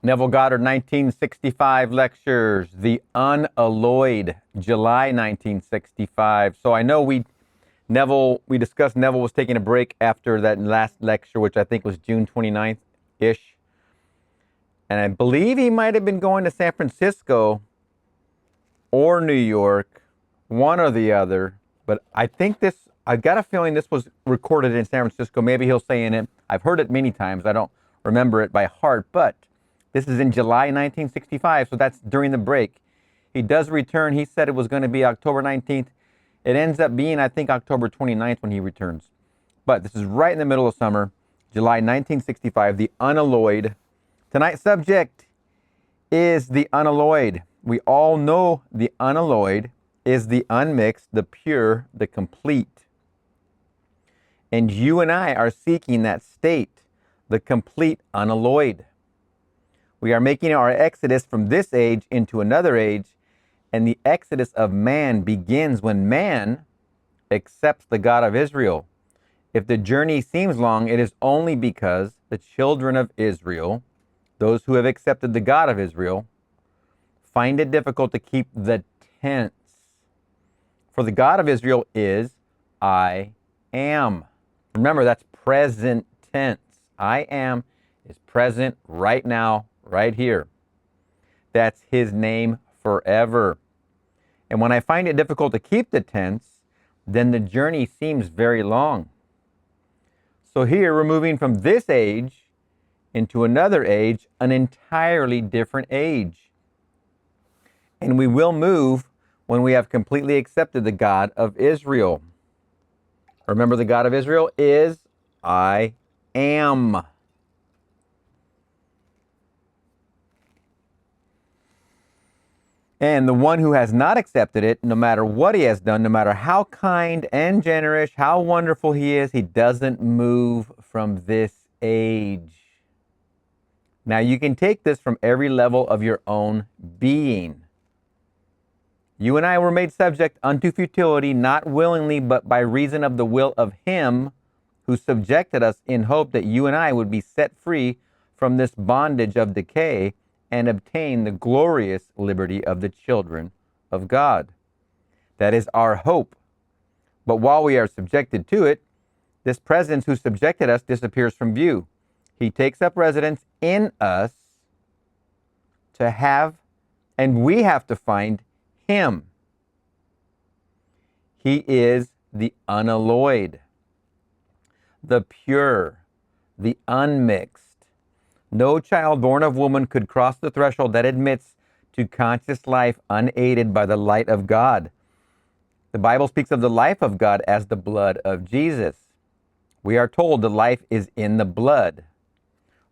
Neville Goddard, 1965 lectures, The Unalloyed, July 1965. So I know we discussed Neville was taking a break after that last lecture, which I think was June 29th-ish. And I believe he might have been going to San Francisco or New York, one or the other. But I got a feeling this was recorded in San Francisco. Maybe he'll say in it. I've heard it many times. I don't remember it by heart, but this is in July 1965, so that's during the break. He does return. He said it was going to be October 19th. It ends up being, I think, October 29th when he returns. But this is right in the middle of summer, July 1965, The Unalloyed. Tonight's subject is the unalloyed. We all know the unalloyed is the unmixed, the pure, the complete. And you and I are seeking that state, the complete unalloyed. We are making our exodus from this age into another age, and the exodus of man begins when man accepts the God of Israel. If the journey seems long, it is only because the children of Israel, those who have accepted the God of Israel, find it difficult to keep the tense. For the God of Israel is I am. Remember, that's present tense. I am is present right now, right here. That's his name forever. And when I find it difficult to keep the tense, then the journey seems very long. So here we're moving from this age into another age, an entirely different age. And we will move when we have completely accepted the God of Israel. Remember, the God of Israel is I am. And the one who has not accepted it, no matter what he has done, no matter how kind and generous, how wonderful he is, he doesn't move from this age. Now, you can take this from every level of your own being. You and I were made subject unto futility, not willingly, but by reason of the will of him who subjected us, in hope that you and I would be set free from this bondage of decay and obtain the glorious liberty of the children of God. That is our hope. But while we are subjected to it, this presence who subjected us disappears from view. He takes up residence in us to have, and we have to find him. He is the unalloyed, the pure, the unmixed. No child born of woman could cross the threshold that admits to conscious life unaided by the light of God. The Bible speaks of the life of God as the blood of Jesus. We are told the life is in the blood.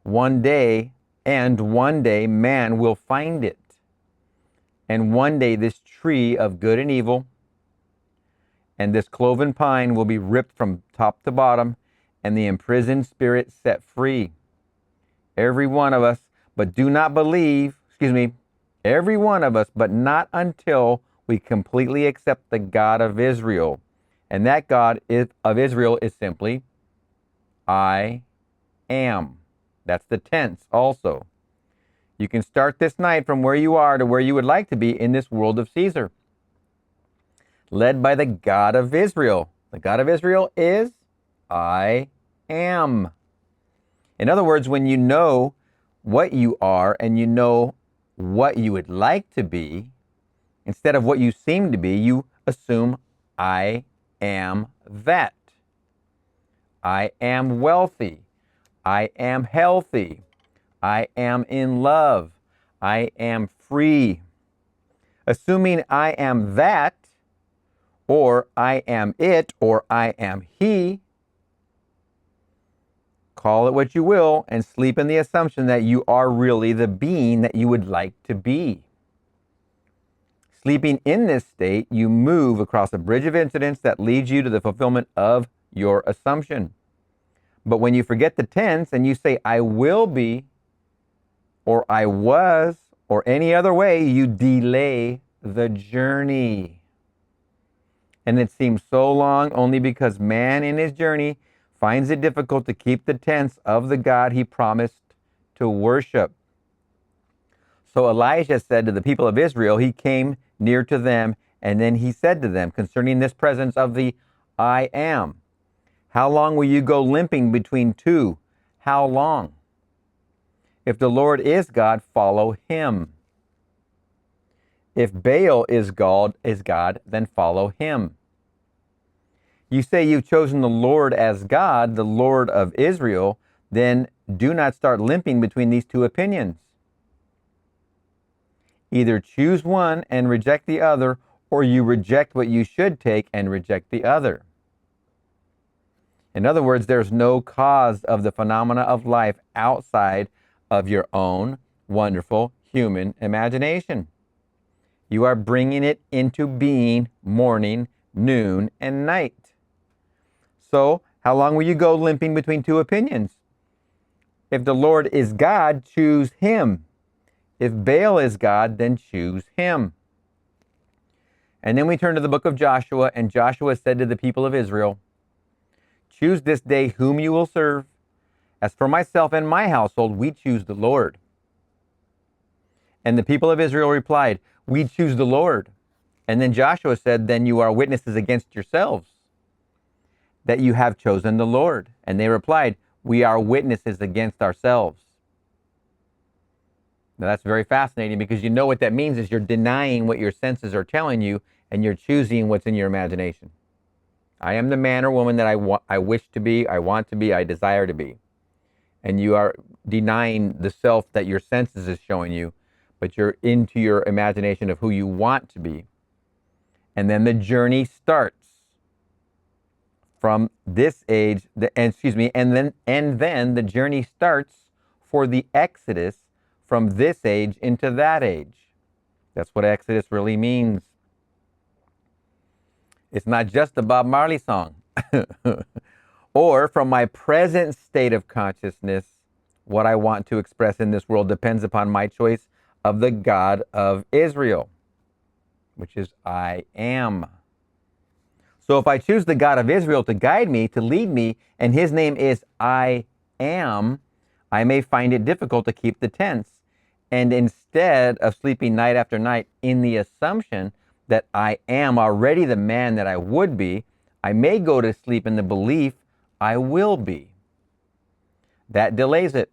One day man will find it. And one day this tree of good and evil and this cloven pine will be ripped from top to bottom and the imprisoned spirit set free. Every one of us, but do not believe, every one of us, but not until we completely accept the God of Israel. And that God of Israel is simply, I am. That's the tense also. You can start this night from where you are to where you would like to be in this world of Caesar. Led by the God of Israel. The God of Israel is, I am. In other words, when you know what you are and you know what you would like to be, instead of what you seem to be, you assume, I am that. I am wealthy. I am healthy. I am in love. I am free. Assuming I am that, or I am it, or I am he, call it what you will, and sleep in the assumption that you are really the being that you would like to be. Sleeping in this state, you move across a bridge of incidents that leads you to the fulfillment of your assumption. But when you forget the tense and you say, I will be, or I was, or any other way, you delay the journey. And it seems so long only because man in his journey finds it difficult to keep the tense of the God he promised to worship. So Elijah said to the people of Israel, he came near to them, and then he said to them concerning this presence of the I am, how long will you go limping between two? How long? If the Lord is God, follow him. If Baal is God, then follow him. You say you've chosen the Lord as God, the Lord of Israel, then do not start limping between these two opinions. Either choose one and reject the other, or you reject what you should take and reject the other. In other words, there's no cause of the phenomena of life outside of your own wonderful human imagination. You are bringing it into being morning, noon, and night. So, how long will you go limping between two opinions? If the Lord is God, choose him. If Baal is God, then choose him. And then we turn to the book of Joshua, and Joshua said to the people of Israel, choose this day whom you will serve. As for myself and my household, we choose the Lord. And the people of Israel replied, we choose the Lord. And then Joshua said, then you are witnesses against yourselves that you have chosen the Lord. And they replied, we are witnesses against ourselves. Now that's very fascinating, because you know what that means is you're denying what your senses are telling you, and you're choosing what's in your imagination. I am the man or woman that I wish to be, I want to be, I desire to be. And you are denying the self that your senses is showing you, but you're into your imagination of who you want to be. And then the journey starts from this age, and then the journey starts for the Exodus from this age into that age. That's what Exodus really means. It's not just a Bob Marley song. Or from my present state of consciousness, what I want to express in this world depends upon my choice of the God of Israel, which is I am. So if I choose the God of Israel to guide me, to lead me, and his name is I am, I may find it difficult to keep the tense. And instead of sleeping night after night in the assumption that I am already the man that I would be, I may go to sleep in the belief I will be. That delays it.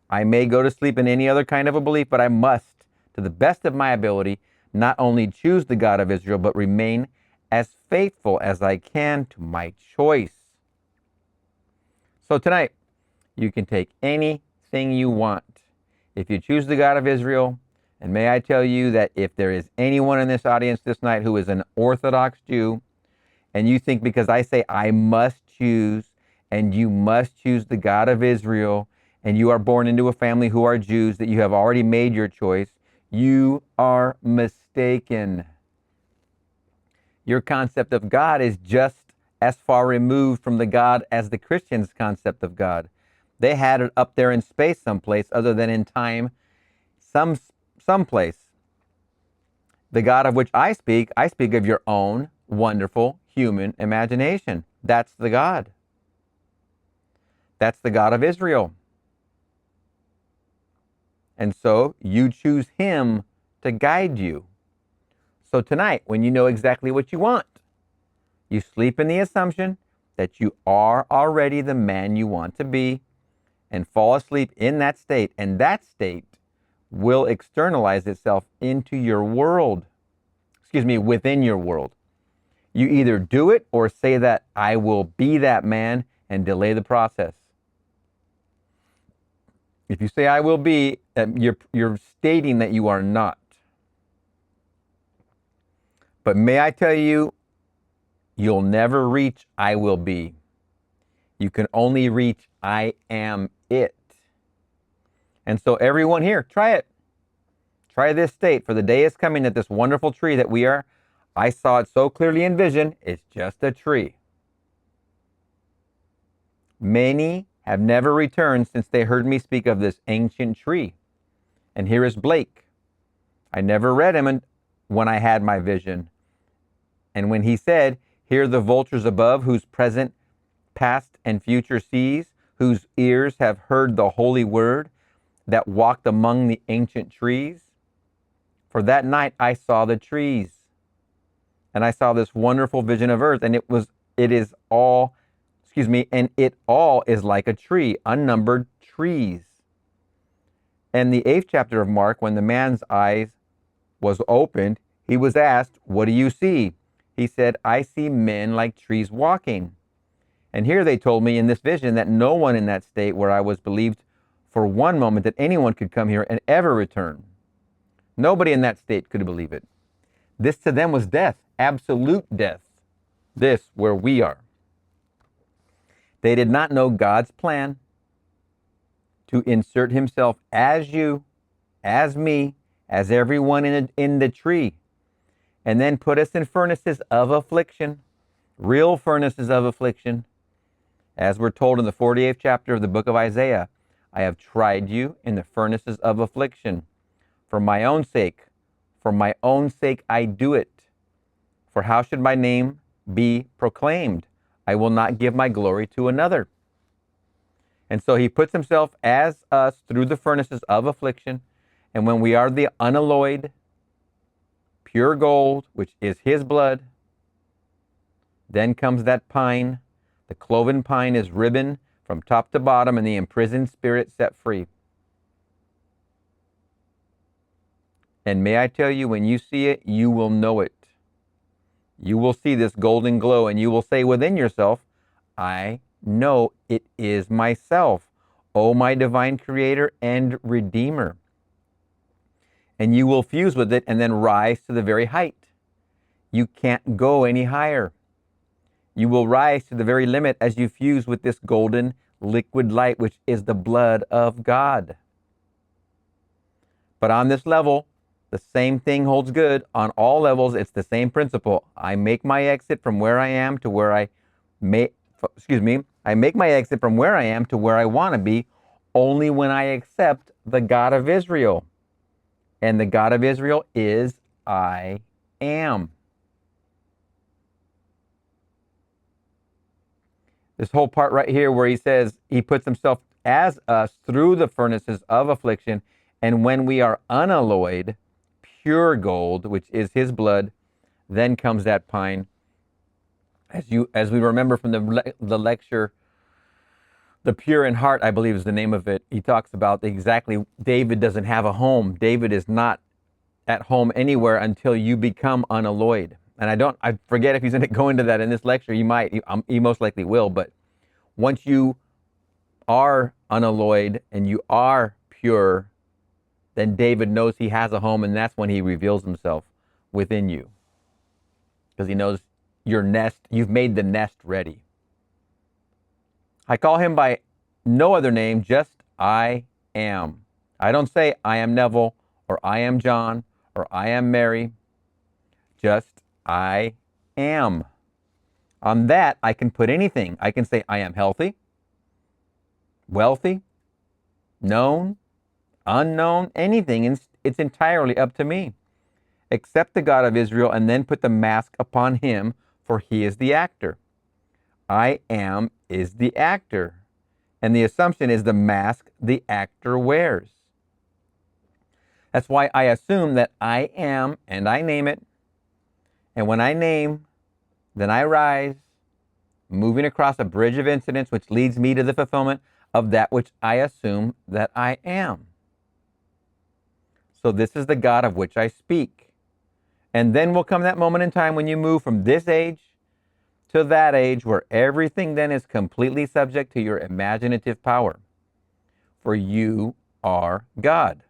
I may go to sleep in any other kind of a belief, but I must, to the best of my ability, not only choose the God of Israel, but remain as faithful as I can to my choice. So tonight, you can take anything you want. If you choose the God of Israel, and may I tell you that if there is anyone in this audience this night who is an Orthodox Jew, and you think because I say I must choose, and you must choose the God of Israel, and you are born into a family who are Jews, that you have already made your choice, you are mistaken. Your concept of God is just as far removed from the God as the Christians' concept of God. They had it up there in space someplace other than in time, someplace. The God of which I speak of your own wonderful human imagination. That's the God. That's the God of Israel. And so you choose him to guide you. So tonight, when you know exactly what you want, you sleep in the assumption that you are already the man you want to be, and fall asleep in that state, and that state will externalize itself into your world. Within your world. You either do it or say that I will be that man and delay the process. If you say I will be, you're stating that you are not. But may I tell you, you'll never reach I will be. You can only reach I am it. And so everyone here, try it. Try this state, for the day is coming that this wonderful tree that we are, I saw it so clearly in vision, it's just a tree. Many have never returned since they heard me speak of this ancient tree. And here is Blake. I never read him when I had my vision. And when he said, hear the vultures above, whose present, past, and future sees, whose ears have heard the holy word, that walked among the ancient trees? For that night I saw the trees, and I saw this wonderful vision of earth, and it all is like a tree, unnumbered trees. And the 8th chapter of Mark, when the man's eyes was opened, he was asked, "What do you see?" He said, "I see men like trees walking." And here they told me in this vision that no one in that state where I was believed for one moment that anyone could come here and ever return. Nobody in that state could believe it. This to them was death, absolute death. This where we are. They did not know God's plan to insert himself as you, as me, as everyone in the tree, and then put us in furnaces of affliction, real furnaces of affliction. As we're told in the 48th chapter of the book of Isaiah, I have tried you in the furnaces of affliction. For my own sake I do it. For how should my name be proclaimed? I will not give my glory to another. And so he puts himself as us through the furnaces of affliction. And when we are the unalloyed, pure gold, which is his blood, then comes that pine. The cloven pine is ribbon from top to bottom, and the imprisoned spirit set free. And may I tell you, when you see it, you will know it. You will see this golden glow, and you will say within yourself, I know it is myself, O my divine creator and redeemer. And you will fuse with it and then rise to the very height. You can't go any higher. You will rise to the very limit as you fuse with this golden liquid light, which is the blood of God. But on this level, the same thing holds good. On all levels, it's the same principle. I make my exit from where I am to where I make my exit from where I am to where I want to be only when I accept the God of Israel. And the God of Israel is I am. This whole part right here where he says he puts himself as us through the furnaces of affliction, and when we are unalloyed, pure gold, which is his blood, then comes that pine. As we remember from the lecture, The Pure in Heart, I believe is the name of it. He talks about exactly David doesn't have a home. David is not at home anywhere until you become unalloyed. And I forget if he's going to go into that in this lecture. He most likely will. But once you are unalloyed and you are pure, then David knows he has a home, and that's when he reveals himself within you. Because he knows you've made the nest ready. I call him by no other name, just I am. I don't say I am Neville, or I am John, or I am Mary. Just I am. On that, I can put anything. I can say I am healthy, wealthy, known, unknown, anything. It's entirely up to me. Accept the God of Israel and then put the mask upon him, for he is the actor. I am is the actor. And the assumption is the mask the actor wears. That's why I assume that I am, and I name it. And when I name, then I rise, moving across a bridge of incidents which leads me to the fulfillment of that which I assume that I am. So this is the God of which I speak. And then will come that moment in time when you move from this age to that age, where everything then is completely subject to your imaginative power. For you are God.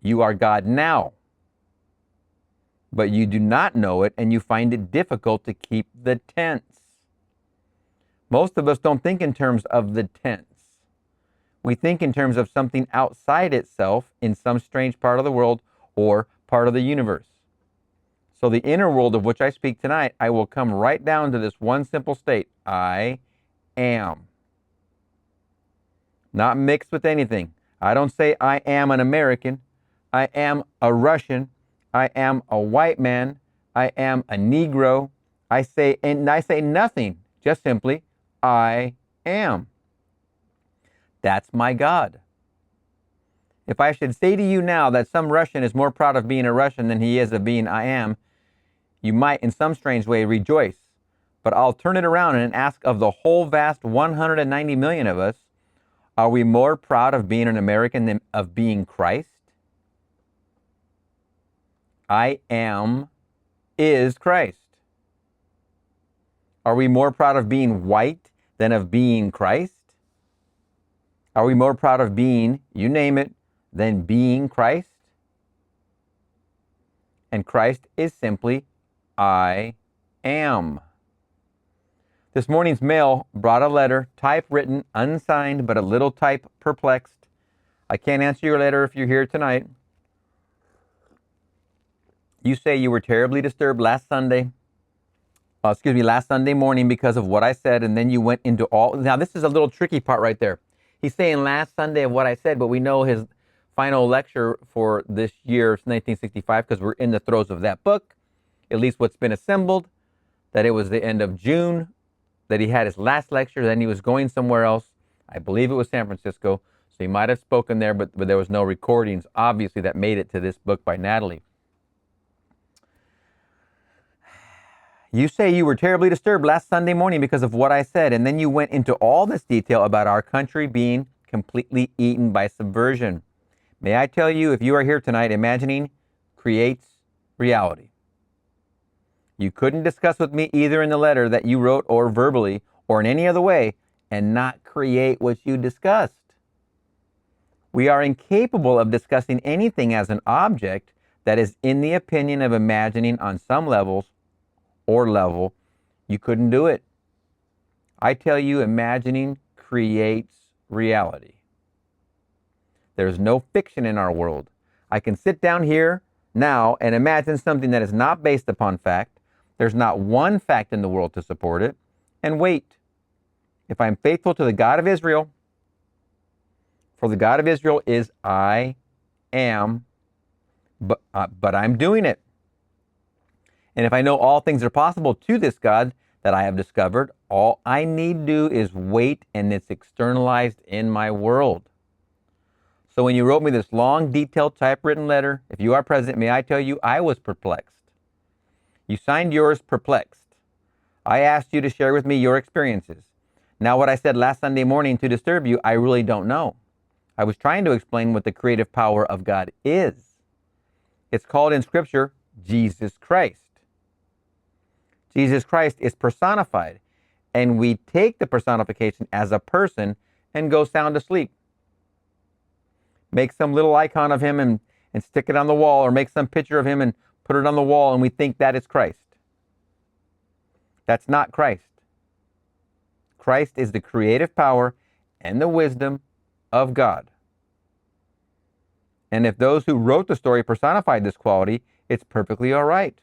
You are God now. But you do not know it, and you find it difficult to keep the tense. Most of us don't think in terms of the tense. We think in terms of something outside itself in some strange part of the world or part of the universe. So the inner world of which I speak tonight, I will come right down to this one simple state. I am. Not mixed with anything. I don't say I am an American. I am a Russian. I am a white man. I am a Negro. I say nothing. Just simply, I am. That's my God. If I should say to you now that some Russian is more proud of being a Russian than he is of being I am, you might in some strange way rejoice. But I'll turn it around and ask of the whole vast 190 million of us, are we more proud of being an American than of being Christ? I am is Christ. Are we more proud of being white than of being Christ? Are we more proud of being, you name it, than being Christ? And Christ is simply, I am. This morning's mail brought a letter, typewritten, unsigned, but a little type perplexed. I can't answer your letter if you're here tonight. You say you were terribly disturbed last Sunday morning because of what I said, and then you went into all. Now, this is a little tricky part right there. He's saying last Sunday of what I said, but we know his final lecture for this year, 1965, because we're in the throes of that book, at least what's been assembled, that it was the end of June, that he had his last lecture, then he was going somewhere else. I believe it was San Francisco, so he might have spoken there, but there was no recordings, obviously, that made it to this book by Natalie. You say you were terribly disturbed last Sunday morning because of what I said, and then you went into all this detail about our country being completely eaten by subversion. May I tell you, if you are here tonight, imagining creates reality. You couldn't discuss with me either in the letter that you wrote or verbally or in any other way and not create what you discussed. We are incapable of discussing anything as an object that is in the opinion of imagining on some levels or level. You couldn't do it. I tell you, imagining creates reality. There's no fiction in our world. I can sit down here now and imagine something that is not based upon fact. There's not one fact in the world to support it. And wait, if I'm faithful to the God of Israel, for the God of Israel is I am, but I'm doing it. And if I know all things are possible to this God that I have discovered, all I need to do is wait, and it's externalized in my world. So when you wrote me this long, detailed, typewritten letter, if you are present, may I tell you, I was perplexed. You signed yours perplexed. I asked you to share with me your experiences. Now, what I said last Sunday morning to disturb you, I really don't know. I was trying to explain what the creative power of God is. It's called in Scripture, Jesus Christ. Jesus Christ is personified, and we take the personification as a person and go sound asleep. Make some little icon of him and stick it on the wall, or make some picture of him and put it on the wall, and we think that is Christ. That's not Christ. Christ is the creative power and the wisdom of God. And if those who wrote the story personified this quality, it's perfectly all right.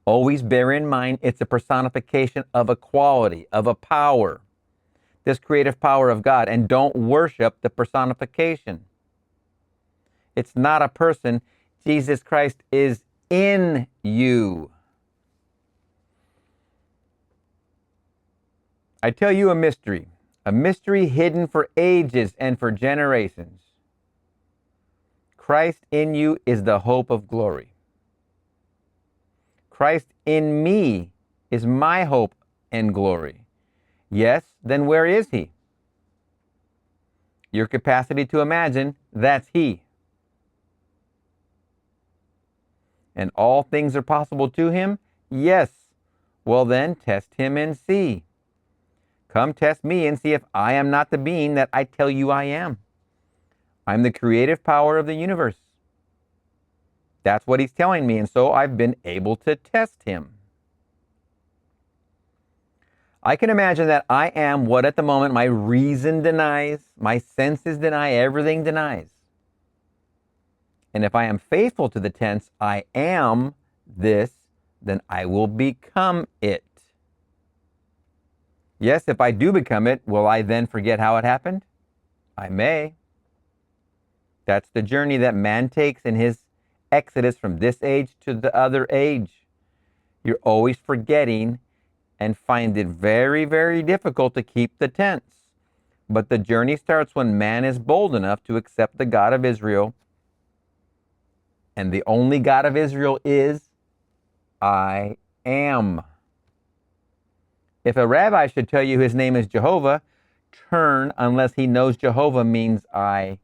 Always bear in mind it's a personification of a quality, of a power, this creative power of God, and don't worship the personification. It's not a person. Jesus Christ is in you. I tell you a mystery hidden for ages and for generations. Christ in you is the hope of glory. Christ in me is my hope and glory. Yes, then where is he? Your capacity to imagine, that's he. And all things are possible to him? Yes. Well then, test him and see. Come test me and see if I am not the being that I tell you I am. I'm the creative power of the universe. That's what he's telling me, and so I've been able to test him. I can imagine that I am what at the moment my reason denies, my senses deny, everything denies. And if I am faithful to the tense, I am this, then I will become it. Yes, if I do become it, will I then forget how it happened? I may. That's the journey that man takes in his exodus from this age to the other age. You're always forgetting and find it very, very difficult to keep the tense. But the journey starts when man is bold enough to accept the God of Israel. And the only God of Israel is I am. If a rabbi should tell you his name is Jehovah, turn unless he knows Jehovah means I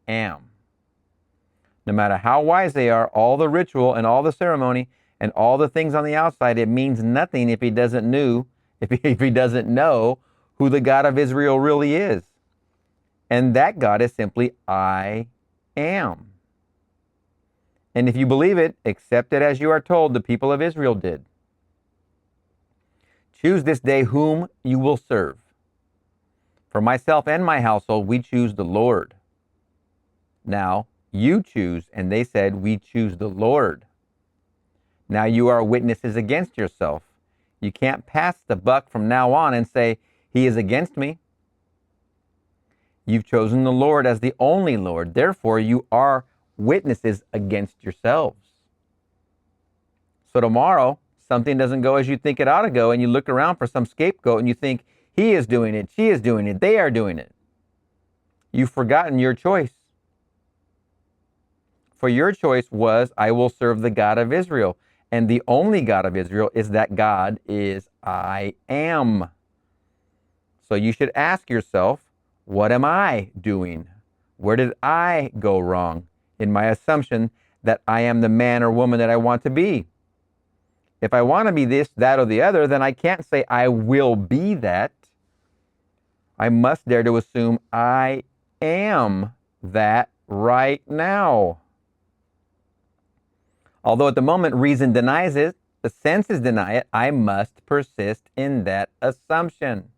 am. No matter how wise they are, all the ritual and all the ceremony and all the things on the outside, it means nothing if he doesn't know who the God of Israel really is. And that God is simply I am. And if you believe it, accept it as you are told the people of Israel did. Choose this day whom you will serve. For myself and my household, we choose the Lord. Now, you choose, and they said, we choose the Lord. Now you are witnesses against yourself. You can't pass the buck from now on and say, he is against me. You've chosen the Lord as the only Lord. Therefore, you are witnesses against yourselves. So tomorrow, something doesn't go as you think it ought to go, and you look around for some scapegoat and you think, he is doing it, she is doing it, they are doing it. You've forgotten your choice. For your choice was, I will serve the God of Israel. And the only God of Israel is that God is I am. So you should ask yourself, what am I doing? Where did I go wrong in my assumption that I am the man or woman that I want to be? If I want to be this, that, or the other, then I can't say I will be that. I must dare to assume I am that right now. Although at the moment reason denies it, the senses deny it, I must persist in that assumption.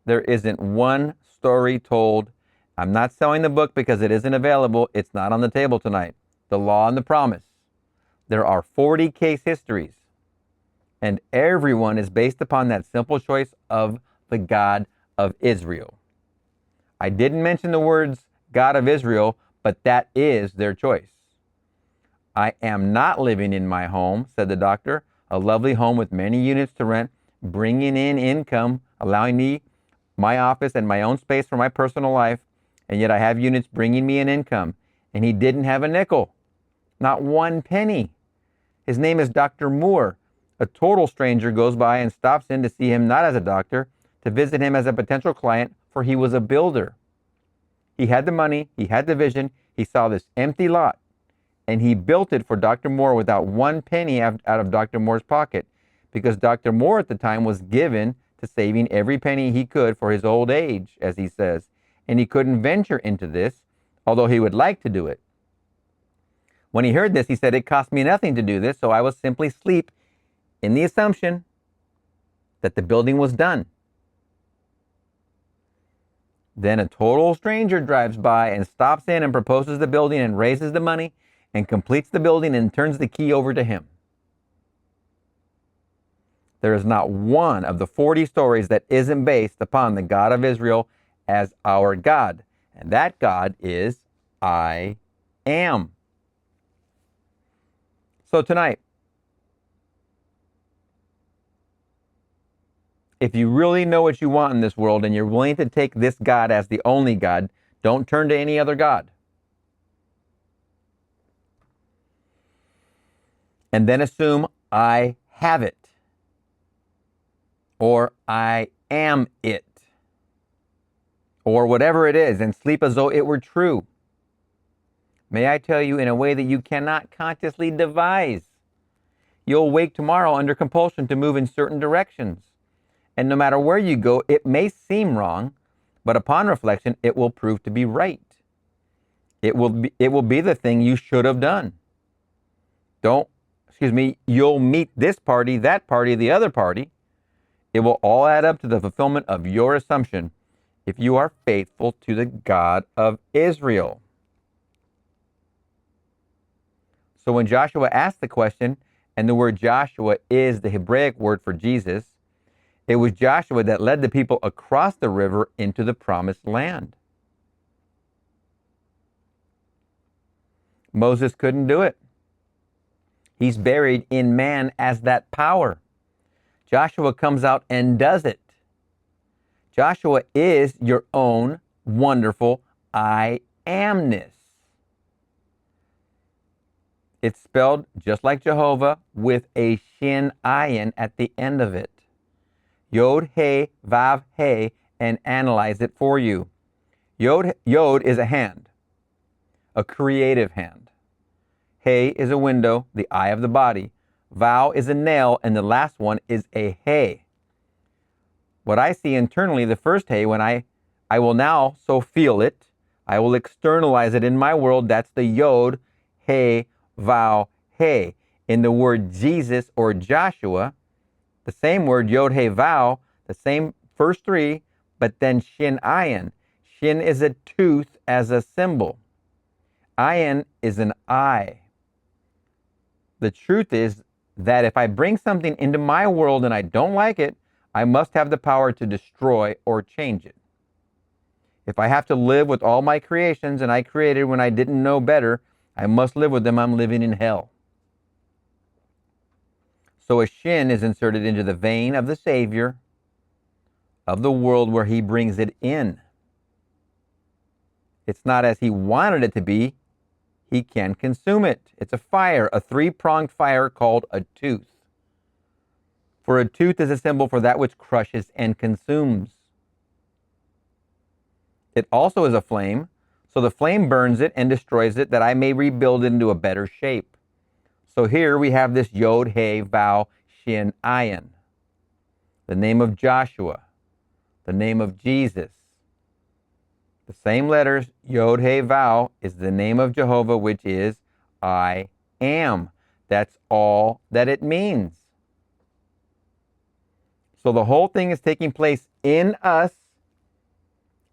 There isn't one story told. I'm not selling the book because it isn't available. It's not on the table tonight. The Law and the Promise. There are 40 case histories, and everyone is based upon that simple choice of the God of Israel. I didn't mention the words God of Israel, but that is their choice. I am not living in my home, said the doctor, a lovely home with many units to rent, bringing in income, allowing me my office and my own space for my personal life, and yet I have units bringing me an income. And he didn't have a nickel, not one penny. His name is Dr. Moore. A total stranger goes by and stops in to see him not as a doctor, to visit him as a potential client, for he was a builder. He had the money, he had the vision, he saw this empty lot, and he built it for Dr. Moore without one penny out of Dr. Moore's pocket, because Dr. Moore at the time was given to saving every penny he could for his old age, as he says, and he couldn't venture into this, although he would like to do it. When he heard this, he said, it cost me nothing to do this, so I will simply sleep in the assumption that the building was done. Then a total stranger drives by and stops in and proposes the building and raises the money and completes the building and turns the key over to him. There is not one of the 40 stories that isn't based upon the God of Israel as our God. And that God is I am. So tonight, if you really know what you want in this world and you're willing to take this God as the only God, don't turn to any other God. And then assume I have it, or I am it, or whatever it is, and sleep as though it were true. May I tell you in a way that you cannot consciously devise. You'll wake tomorrow under compulsion to move in certain directions. And no matter where you go, it may seem wrong, but upon reflection, it will prove to be right. It will be the thing you should have done. You'll meet this party, that party, the other party. It will all add up to the fulfillment of your assumption if you are faithful to the God of Israel. So when Joshua asked the question, and the word Joshua is the Hebraic word for Jesus, it was Joshua that led the people across the river into the promised land. Moses couldn't do it. He's buried in man as that power. Joshua comes out and does it. Joshua is your own wonderful I amness. It's spelled just like Jehovah with a shin ayin at the end of it. Yod, he, vav, he, and analyze it for you. Yod is a hand, a creative hand. He is a window, the eye of the body. Vav is a nail, and the last one is a he. What I see internally, the first he, when I will now so feel it, I will externalize it in my world. That's the Yod, he, vav, he. In the word Jesus or Joshua, the same word, Yod, he, vav, the same first three, but then shin ayin. Shin is a tooth as a symbol. Ayin is an eye. The truth is that if I bring something into my world and I don't like it, I must have the power to destroy or change it. If I have to live with all my creations and I created when I didn't know better, I must live with them. I'm living in hell. So a shin is inserted into the vein of the Savior of the world where he brings it in. It's not as he wanted it to be. He can consume it. It's a fire, a three-pronged fire called a tooth. For a tooth is a symbol for that which crushes and consumes. It also is a flame, so the flame burns it and destroys it, that I may rebuild it into a better shape. So here we have this Yod, He, Vav, Shin, Ayin. The name of Joshua, the name of Jesus. The same letters, Yod, He, Vav, is the name of Jehovah, which is I am. That's all that it means. So the whole thing is taking place in us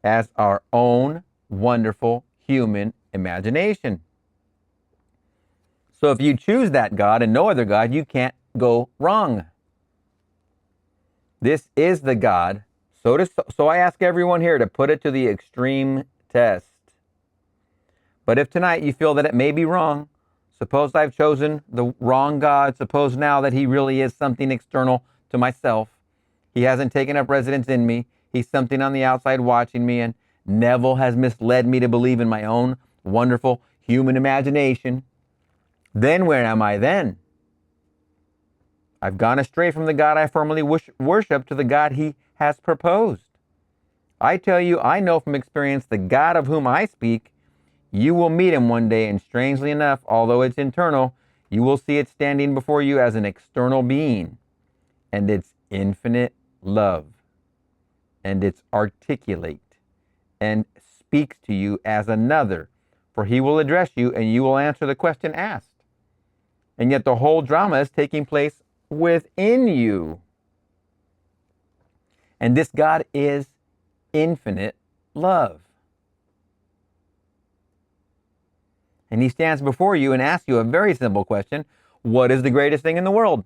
as our own wonderful human imagination. So if you choose that God and no other God, you can't go wrong. This is the God. So I ask everyone here to put it to the extreme test. But if tonight you feel that it may be wrong, suppose I've chosen the wrong God, suppose now that he really is something external to myself. He hasn't taken up residence in me. He's something on the outside watching me, and Neville has misled me to believe in my own wonderful human imagination. Then where am I then? I've gone astray from the God I formerly worshiped to the God he has proposed. I tell you, I know from experience the God of whom I speak. You will meet him one day, and strangely enough, although it's internal, you will see it standing before you as an external being, and it's infinite love, and it's articulate, and speaks to you as another, for he will address you, and you will answer the question asked. And yet the whole drama is taking place within you. And this God is infinite love. And he stands before you and asks you a very simple question. What is the greatest thing in the world?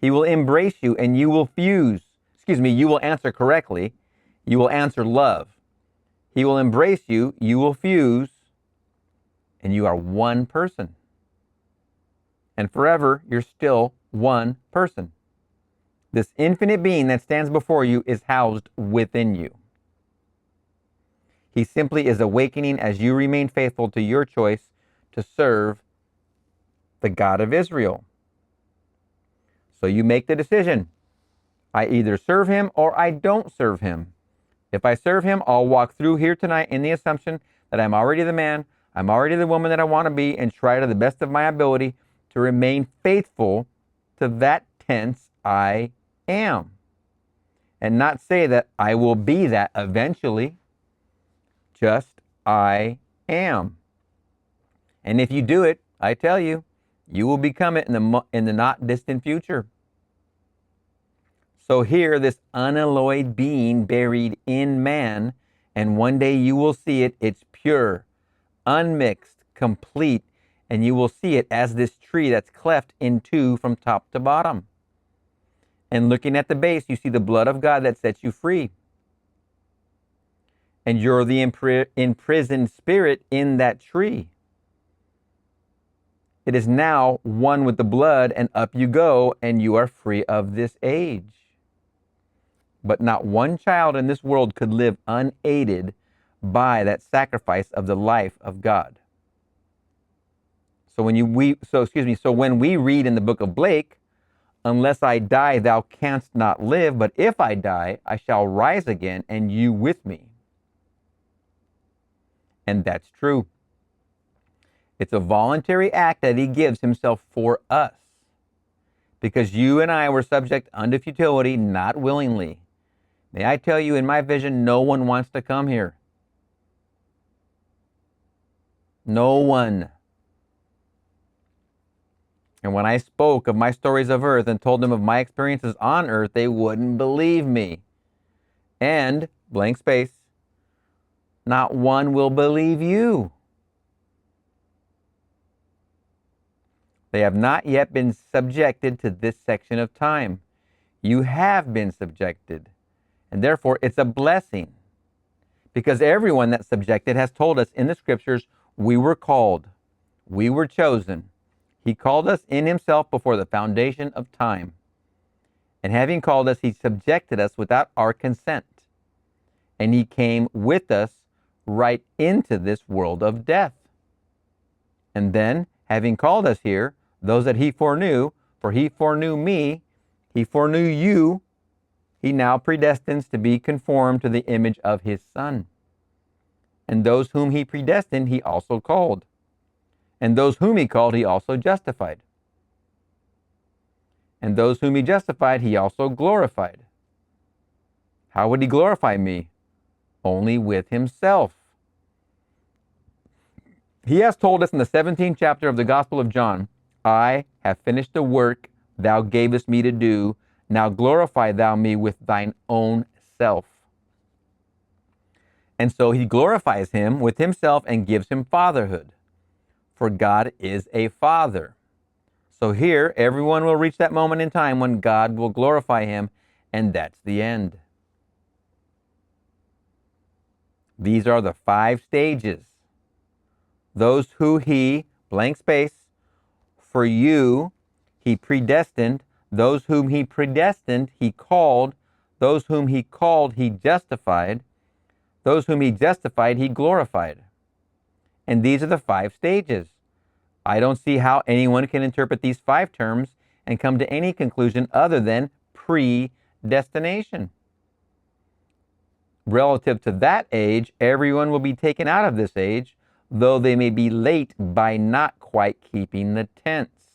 He will embrace you and you will you will answer correctly. You will answer love. He will embrace you, you will fuse, and you are one person. And forever, you're still one person. This infinite being that stands before you is housed within you. He simply is awakening as you remain faithful to your choice to serve the God of Israel. So you make the decision. I either serve him or I don't serve him. If I serve him, I'll walk through here tonight in the assumption that I'm already the man, I'm already the woman that I want to be, and try to the best of my ability to remain faithful to that tense I am. And not say that I will be that eventually. Just I am. And if you do it, I tell you, you will become it in the not distant future. So here, this unalloyed being buried in man, and one day you will see it. It's pure, unmixed, complete, and you will see it as this tree that's cleft in two from top to bottom. And looking at the base, you see the blood of God that sets you free. And you're the imprisoned spirit in that tree. It is now one with the blood, and up you go, and you are free of this age. But not one child in this world could live unaided by that sacrifice of the life of God. So when we read in the book of Blake, unless I die, thou canst not live, but if I die, I shall rise again, and you with me. And that's true. It's a voluntary act that he gives himself for us. Because you and I were subject unto futility, not willingly. May I tell you, in my vision, no one wants to come here. No one. And when I spoke of my stories of earth and told them of my experiences on earth, they wouldn't believe me. And, blank space, not one will believe you. They have not yet been subjected to this section of time. You have been subjected. And therefore, it's a blessing. Because everyone that's subjected has told us in the scriptures, we were called, we were chosen. He called us in himself before the foundation of time. And having called us, he subjected us without our consent. And he came with us right into this world of death. And then, having called us here, those that he foreknew, for he foreknew me, he foreknew you, he now predestines to be conformed to the image of his Son. And those whom he predestined, he also called. And those whom he called, he also justified. And those whom he justified, he also glorified. How would he glorify me? Only with himself. He has told us in the 17th chapter of the Gospel of John, I have finished the work thou gavest me to do. Now glorify thou me with thine own self. And so he glorifies him with himself and gives him fatherhood. For God is a father. So here, everyone will reach that moment in time when God will glorify him, and that's the end. These are the 5 stages. Those who he, blank space, for you, he predestined. Those whom he predestined, he called. Those whom he called, he justified. Those whom he justified, he glorified. And these are the 5 stages. I don't see how anyone can interpret these 5 terms and come to any conclusion other than predestination. Relative to that age, everyone will be taken out of this age, though they may be late by not quite keeping the tense.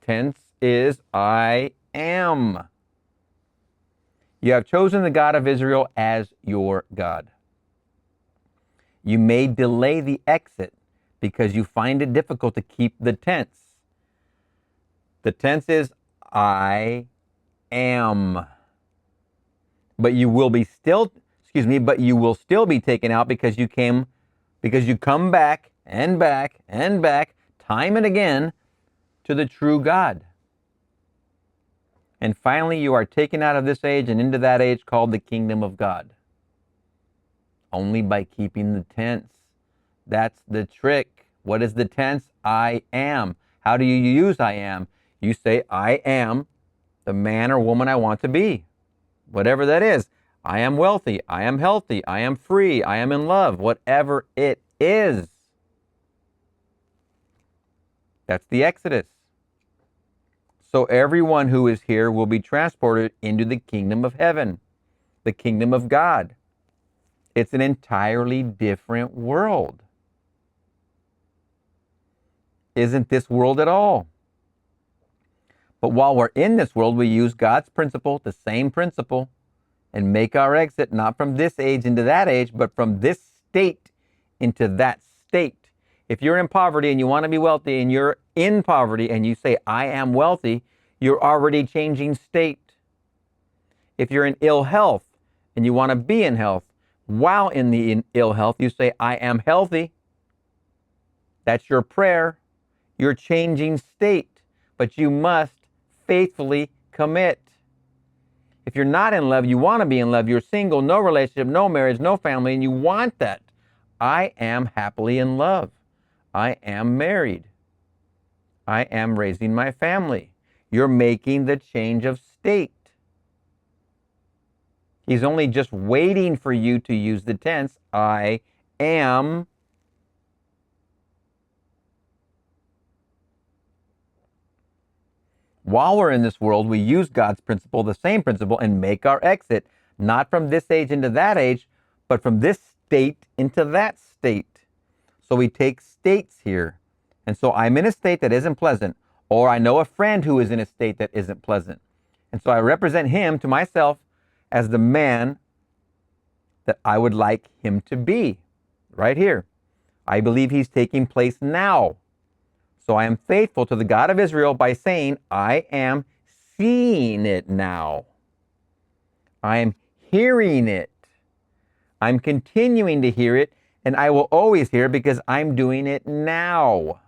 Tense is I am. You have chosen the God of Israel as your God. You may delay the exit because you find it difficult to keep the tense. The tense is I am. But you will still be taken out because you come back and back and back, time and again, to the true God. And finally, you are taken out of this age and into that age called the kingdom of God. Only by keeping the tense. That's the trick. What is the tense? I am. How do you use I am? You say, I am the man or woman I want to be. Whatever that is. I am wealthy. I am healthy. I am free. I am in love. Whatever it is. That's the Exodus. So everyone who is here will be transported into the kingdom of heaven, the kingdom of God. It's an entirely different world. Isn't this world at all? But while we're in this world, we use God's principle, the same principle, and make our exit not from this age into that age, but from this state into that state. If you're in poverty and you want to be wealthy and you're in poverty and you say, I am wealthy, you're already changing state. If you're in ill health and you want to be in health, while in ill health, you say, I am healthy. That's your prayer. You're changing state, but you must faithfully commit. If you're not in love, you want to be in love, you're single, no relationship, no marriage, no family, and you want that. I am happily in love. I am married. I am raising my family. You're making the change of state. He's only just waiting for you to use the tense, I am. While we're in this world, we use God's principle, the same principle, and make our exit, not from this age into that age, but from this state into that state. So we take states here. And so I'm in a state that isn't pleasant, or I know a friend who is in a state that isn't pleasant. And so I represent him to myself as the man that I would like him to be, right here. I believe he's taking place now. So I am faithful to the God of Israel by saying, I am seeing it now. I am hearing it. I'm continuing to hear it, and I will always hear it because I'm doing it now.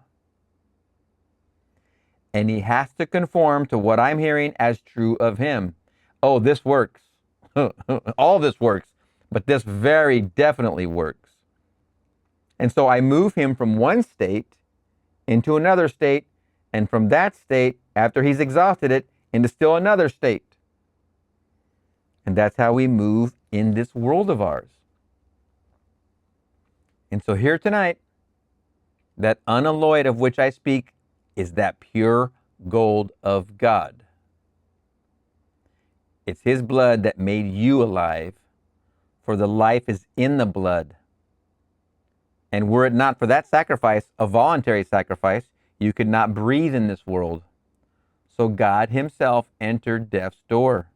And he has to conform to what I'm hearing as true of him. Oh, this works. All this works, but this very definitely works. And so I move him from one state into another state, and from that state, after he's exhausted it, into still another state. And that's how we move in this world of ours. And so here tonight, that unalloyed of which I speak is that pure gold of God. It's his blood that made you alive, for the life is in the blood. And were it not for that sacrifice, a voluntary sacrifice, you could not breathe in this world. So God himself entered death's door,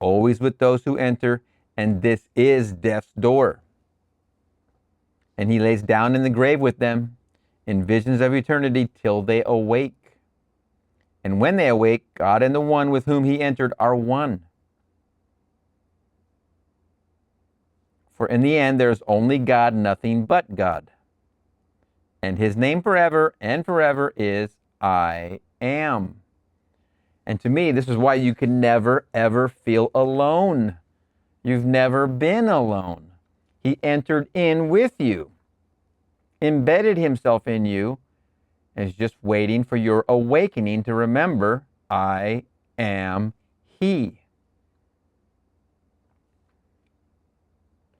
always with those who enter, and this is death's door. And he lays down in the grave with them in visions of eternity till they awake. And when they awake, God and the one with whom he entered are one. For in the end, there is only God, nothing but God. And his name forever and forever is I am. And to me, this is why you can never, ever feel alone. You've never been alone. He entered in with you, embedded himself in you, and is just waiting for your awakening to remember, I am he.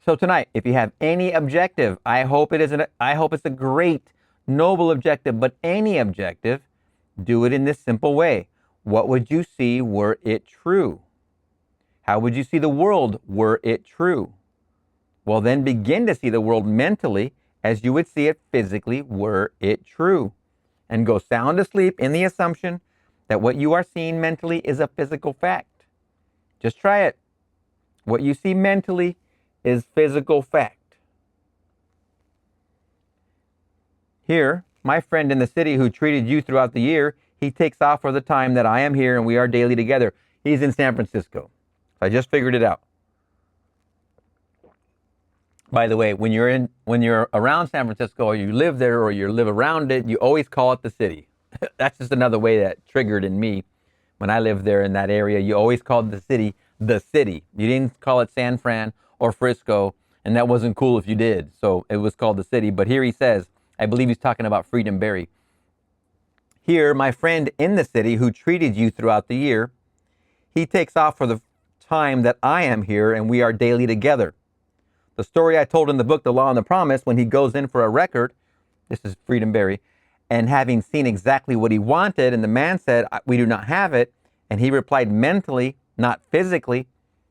So tonight, if you have any objective, I hope it's a great, noble objective, but any objective, do it in this simple way. What would you see were it true? How would you see the world were it true? Well, then begin to see the world mentally as you would see it physically were it true. And go sound asleep in the assumption that what you are seeing mentally is a physical fact. Just try it. What you see mentally is physical fact. Here, my friend in the city who treated you throughout the year, he takes off for the time that I am here and we are daily together. He's in San Francisco. I just figured it out. By the way, when you're around San Francisco, or you live there, or you live around it, you always call it the city. That's just another way that triggered in me. When I lived there in that area, you always called the city the city. You didn't call it San Fran or Frisco, and that wasn't cool if you did. So it was called the city. But here he says, I believe he's talking about Freedom Berry. Here, my friend in the city who treated you throughout the year, he takes off for the time that I am here and we are daily together. The story I told in the book, The Law and the Promise, when he goes in for a record, this is Freedom Berry, and having seen exactly what he wanted, and the man said, we do not have it, and he replied mentally, not physically.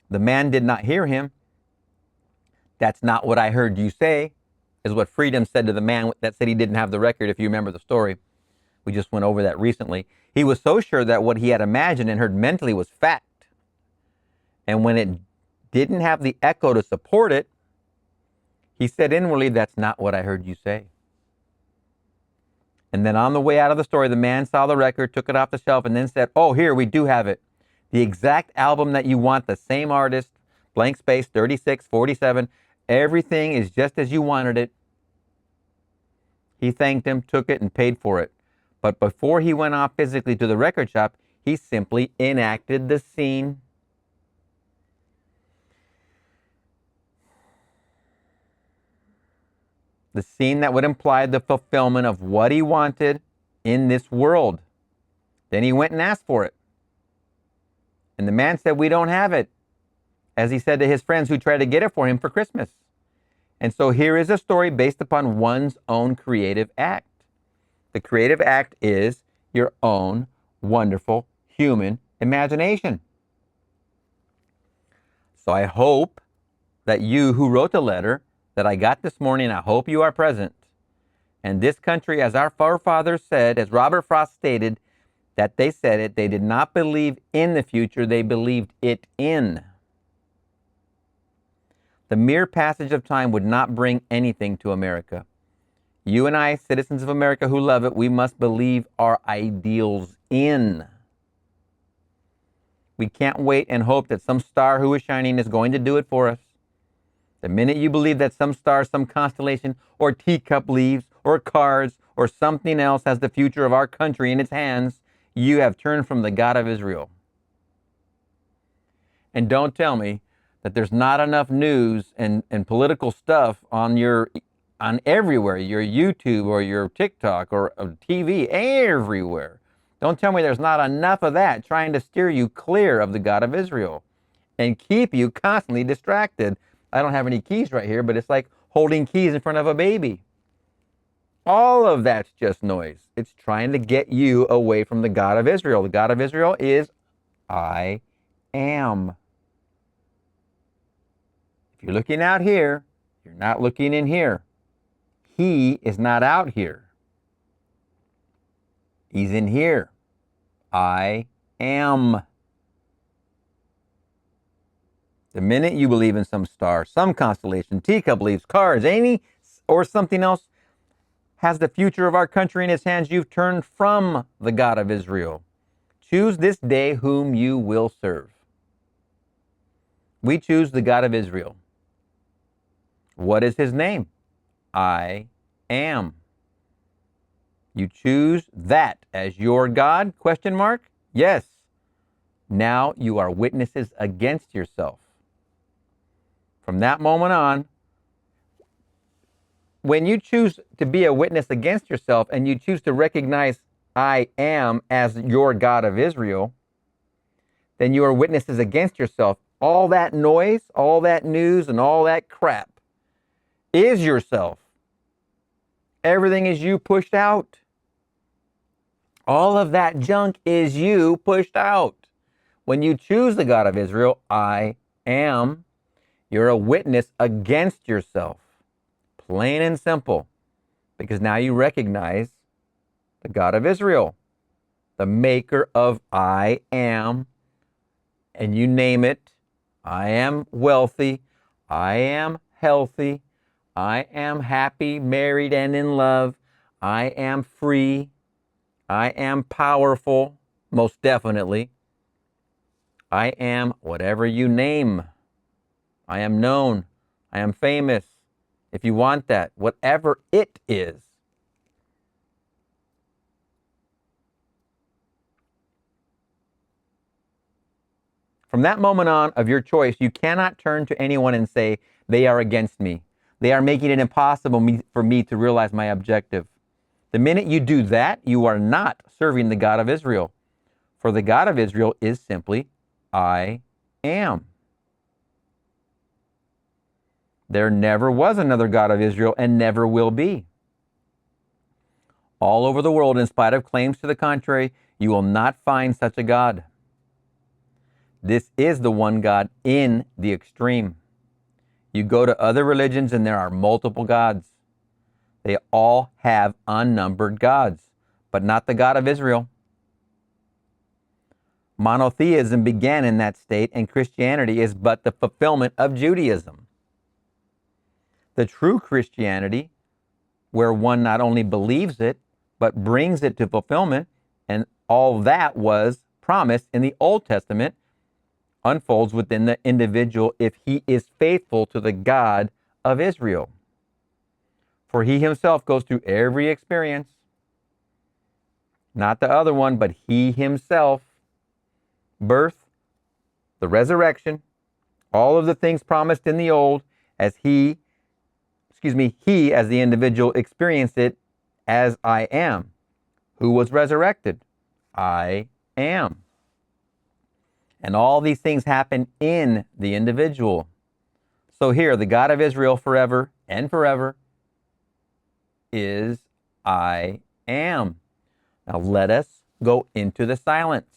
The man did not hear him. That's not what I heard you say, is what Freedom said to the man that said he didn't have the record, if you remember the story. We just went over that recently. He was so sure that what he had imagined and heard mentally was fact. And when it didn't have the echo to support it, he said inwardly, that's not what I heard you say. And then on the way out of the story, the man saw the record, took it off the shelf, and then said, oh, here, we do have it. The exact album that you want, the same artist, blank space, 36, 47, everything is just as you wanted it. He thanked him, took it, and paid for it. But before he went off physically to the record shop, he simply enacted the scene. The scene that would imply the fulfillment of what he wanted in this world. Then he went and asked for it. And the man said, we don't have it. as he said to his friends who tried to get it for him for Christmas. And so here is a story based upon one's own creative act. The creative act is your own wonderful human imagination. So I hope that you who wrote the letter that I got this morning, I hope you are present. And this country, as our forefathers said, as Robert Frost stated, that they said it, they did not believe in the future, they believed it in. The mere passage of time would not bring anything to America. You and I, citizens of America who love it, we must believe our ideals in. We can't wait and hope that some star who is shining is going to do it for us. The minute you believe that some star, some constellation, or teacup leaves, or cards, or something else has the future of our country in its hands, you have turned from the God of Israel. And don't tell me that there's not enough news and political stuff on everywhere, your YouTube or your TikTok or TV, everywhere. Don't tell me there's not enough of that trying to steer you clear of the God of Israel and keep you constantly distracted. I don't have any keys right here, but it's like holding keys in front of a baby. All of that's just noise. It's trying to get you away from the God of Israel. The God of Israel is I am. If you're looking out here, you're not looking in here. He is not out here. He's in here. I am. The minute you believe in some star, some constellation, teacup leaves, cards, any or something else has the future of our country in its hands, you've turned from the God of Israel. Choose this day whom you will serve. We choose the God of Israel. What is his name? I am. You choose that as your God? Question mark? Yes. Now you are witnesses against yourself. From that moment on, when you choose to be a witness against yourself and you choose to recognize I am as your God of Israel, then you are witnesses against yourself. All that noise, all that news, and all that crap is yourself. Everything is you pushed out. All of that junk is you pushed out. When you choose the God of Israel, I am, you're a witness against yourself. Plain and simple. Because now you recognize the God of Israel, the maker of I am, and you name it. I am wealthy. I am healthy. I am happy, married, and in love. I am free. I am powerful, most definitely. I am whatever you name. I am known. I am famous. If you want that, whatever it is. From that moment on of your choice, you cannot turn to anyone and say, they are against me. They are making it impossible for me to realize my objective. The minute you do that, you are not serving the God of Israel. For the God of Israel is simply, I am. There never was another God of Israel and never will be. All over the world, in spite of claims to the contrary, you will not find such a God. This is the one God in the extreme. You go to other religions and there are multiple gods. They all have unnumbered gods, but not the God of Israel. Monotheism began in that state, and Christianity is but the fulfillment of Judaism. The true Christianity, where one not only believes it, but brings it to fulfillment, and all that was promised in the Old Testament, unfolds within the individual if he is faithful to the God of Israel. For he himself goes through every experience, not the other one, but he himself, birth, the resurrection, all of the things promised in the old, as he as the individual experienced it as I am. Who was resurrected? I am. And all these things happen in the individual. So here, the God of Israel forever and forever is I am. Now let us go into the silence.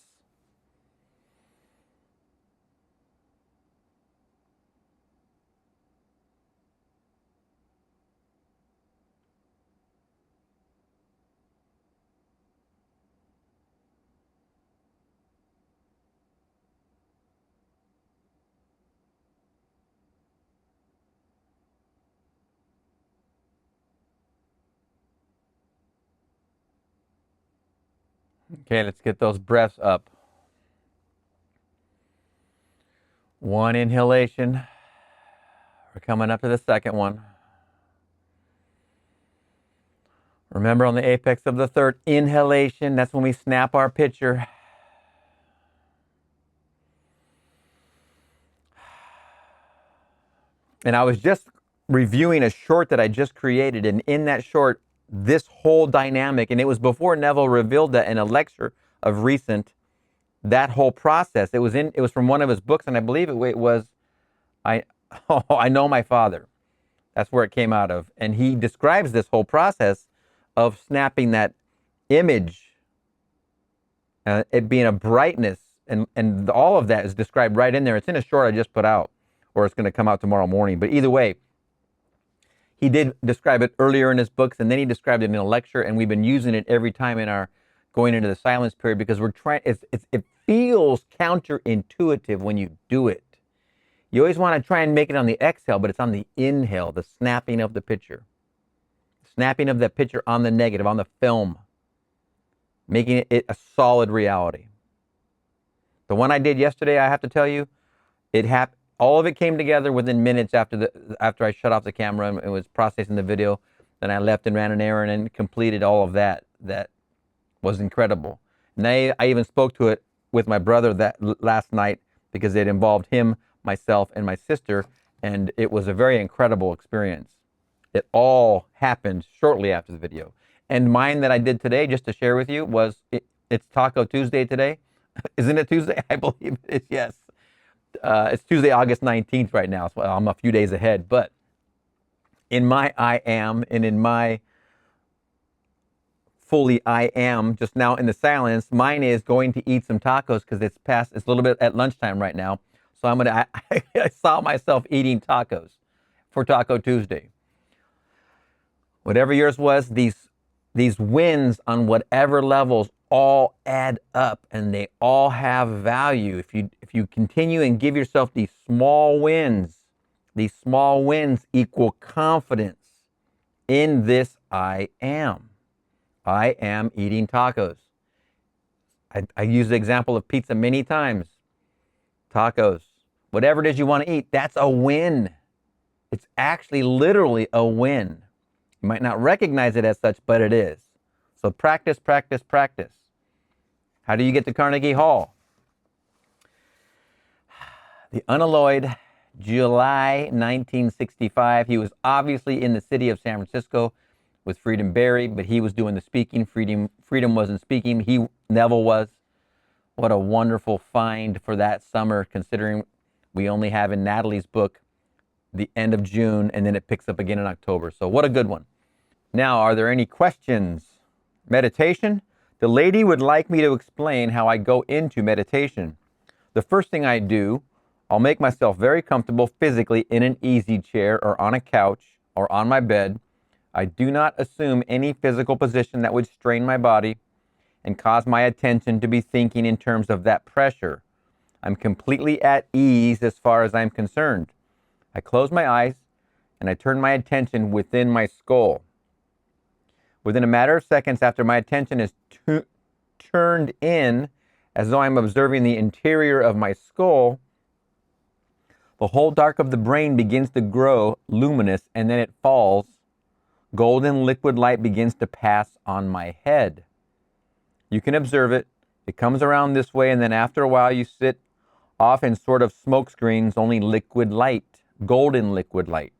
Okay, let's get those breaths up. One inhalation. We're coming up to the second one. Remember, on the apex of the third inhalation, that's when we snap our picture. And I was just reviewing a short that I just created, and in that short, this whole dynamic, and it was before Neville revealed that in a lecture of recent, that whole process. It was from one of his books, and I believe it was I Know My Father. That's where it came out of. And he describes this whole process of snapping that image, it being a brightness, and all of that is described right in there. It's in a short I just put out, or it's going to come out tomorrow morning. But either way, he did describe it earlier in his books, and then he described it in a lecture, and we've been using it every time in our going into the silence period, because we're trying. It feels counterintuitive when you do it. You always want to try and make it on the exhale, but it's on the inhale, the snapping of the picture. Snapping of that picture on the negative, on the film. Making it a solid reality. The one I did yesterday, I have to tell you, it happened. All of it came together within minutes after I shut off the camera and was processing the video. Then I left and ran an errand and completed all of that. That was incredible. And I even spoke to it with my brother that last night, because it involved him, myself, and my sister, and it was a very incredible experience. It all happened shortly after the video. And mine that I did today, just to share with you, it's Taco Tuesday today. Isn't it Tuesday? I believe it is, yes. It's Tuesday, August 19th right now, so I'm a few days ahead. But in my I am, and in my fully I am, just now in the silence, mine is going to eat some tacos, because it's a little bit at lunchtime right now. So I saw myself eating tacos for Taco Tuesday. Whatever yours was, these wins on whatever levels all add up, and they all have value. If you continue and give yourself these small wins equal confidence in this I am. I am eating tacos. I use the example of pizza many times. Tacos, whatever it is you want to eat, that's a win. It's actually literally a win. You might not recognize it as such, but it is. So practice, practice, practice. How do you get to Carnegie Hall? The Unalloyed, July 1965. He was obviously in the city of San Francisco with Freedom Barry, but he was doing the speaking. Freedom wasn't speaking. Neville was. What a wonderful find for that summer, considering we only have in Natalie's book the end of June, and then it picks up again in October. So what a good one. Now, are there any questions? Meditation? The lady would like me to explain how I go into meditation. The first thing I do, I'll make myself very comfortable physically in an easy chair or on a couch or on my bed. I do not assume any physical position that would strain my body and cause my attention to be thinking in terms of that pressure. I'm completely at ease as far as I'm concerned. I close my eyes and I turn my attention within my skull. Within a matter of seconds after my attention is turned in, as though I'm observing the interior of my skull, the whole dark of the brain begins to grow luminous, and then it falls. Golden liquid light begins to pass on my head. You can observe it. It comes around this way, and then after a while you sit off in sort of smoke screens, only liquid light, golden liquid light.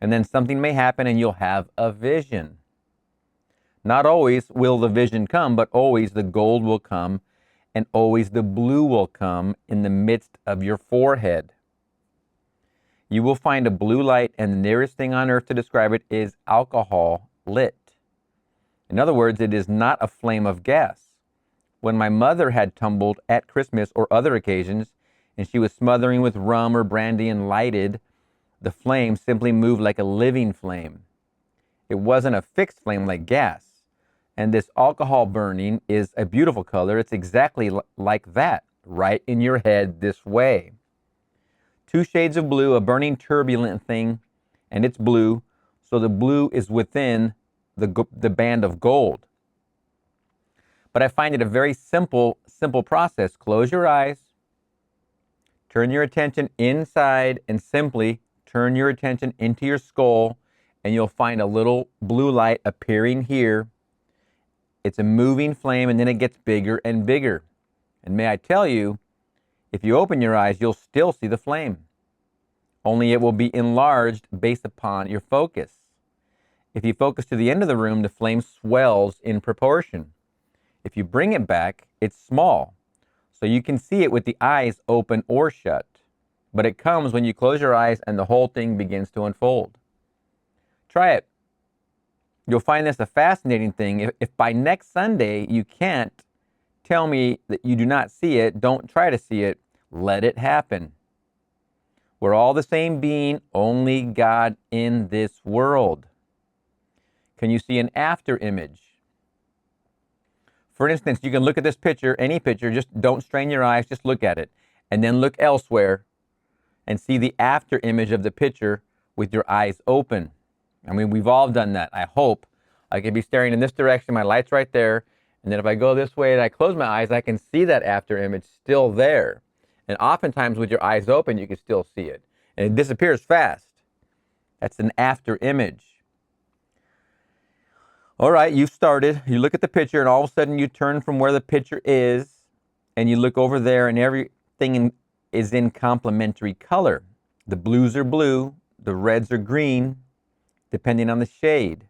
And then something may happen and you'll have a vision. Not always will the vision come, but always the gold will come and always the blue will come in the midst of your forehead. You will find a blue light, and the nearest thing on earth to describe it is alcohol lit. In other words, it is not a flame of gas. When my mother had tumbled at Christmas or other occasions, and she was smothering with rum or brandy and lighted, the flame simply moved like a living flame. It wasn't a fixed flame like gas. And this alcohol burning is a beautiful color. It's exactly like that, right in your head this way. 2 shades of blue, a burning turbulent thing, and it's blue, so the blue is within the band of gold. But I find it a very simple process. Close your eyes, turn your attention inside, and simply turn your attention into your skull, and you'll find a little blue light appearing here. It's a moving flame, and then it gets bigger and bigger. And may I tell you, if you open your eyes, you'll still see the flame. Only it will be enlarged based upon your focus. If you focus to the end of the room, the flame swells in proportion. If you bring it back, it's small. So you can see it with the eyes open or shut. But it comes when you close your eyes and the whole thing begins to unfold. Try it. You'll find this a fascinating thing. If by next Sunday you can't tell me that you do not see it, don't try to see it. Let it happen. We're all the same being, only God in this world. Can you see an after image? For instance, you can look at this picture, any picture, just don't strain your eyes, just look at it. And then look elsewhere and see the after image of the picture with your eyes open. I mean, we've all done that, I hope. I could be staring in this direction, my light's right there, and then if I go this way and I close my eyes, I can see that after image still there. And oftentimes with your eyes open, you can still see it. And it disappears fast. That's an after image. All right, you've started. You look at the picture, and all of a sudden you turn from where the picture is, and you look over there, and everything is in complementary color. The blues are blue, the reds are green, depending on the shade.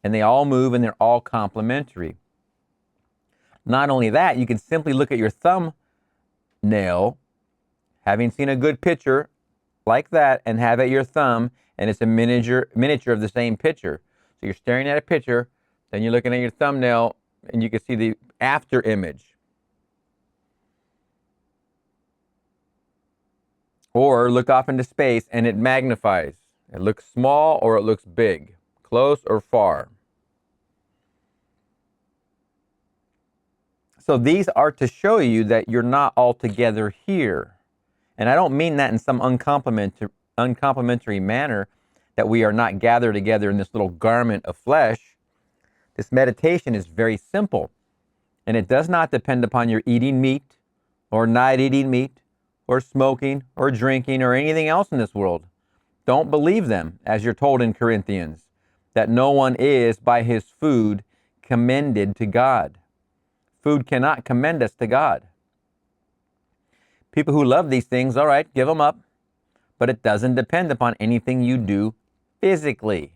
And they all move, and they're all complementary. Not only that, you can simply look at your thumbnail, having seen a good picture like that, and have at your thumb, and it's a miniature of the same picture. So you're staring at a picture, then you're looking at your thumbnail, and you can see the after image. Or look off into space, and it magnifies. It looks small or it looks big, close or far. So these are to show you that you're not altogether here. And I don't mean that in some uncomplimentary manner, that we are not gathered together in this little garment of flesh. This meditation is very simple, and it does not depend upon your eating meat or not eating meat or smoking or drinking or anything else in this world. Don't believe them, as you're told in Corinthians, that no one is by his food commended to God. Food cannot commend us to God. People who love these things, all right, give them up, but it doesn't depend upon anything you do physically.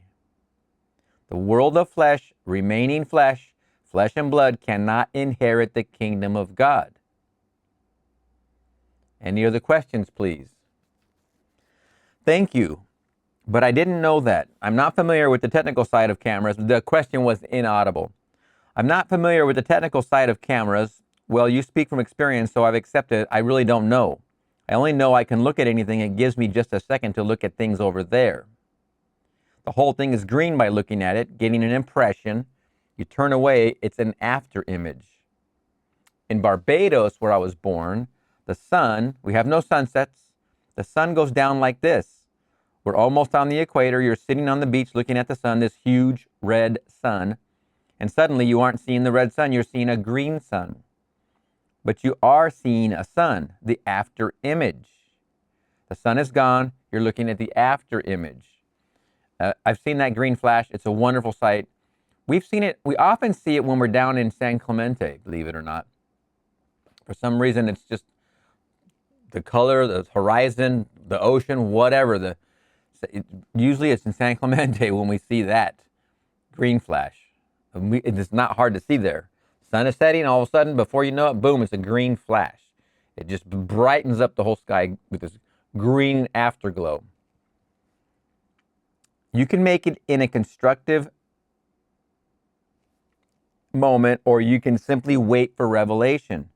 The world of flesh, remaining flesh, flesh and blood, cannot inherit the kingdom of God. Any other questions, please? Thank you. But I didn't know that. I'm not familiar with the technical side of cameras. The question was inaudible. I'm not familiar with the technical side of cameras. Well, you speak from experience, so I've accepted it. I really don't know. I only know I can look at anything. It gives me just a second to look at things over there. The whole thing is green by looking at it, getting an impression. You turn away, it's an after image. In Barbados, where I was born, the sun, we have no sunsets. The sun goes down like this. We're almost on the equator. You're sitting on the beach looking at the sun, this huge red sun. And suddenly you aren't seeing the red sun, you're seeing a green sun. But you are seeing a sun, the after image. The sun is gone, you're looking at the after image. I've seen that green flash. It's a wonderful sight. We've seen it, we often see it when we're down in San Clemente, believe it or not. For some reason, it's just the color, the horizon, the ocean, whatever. Usually it's in San Clemente when we see that green flash. It is not hard to see there. Sun is setting, all of a sudden, before you know it, boom, it's a green flash. It just brightens up the whole sky with this green afterglow. You can make it in a constructive moment, or you can simply wait for revelation.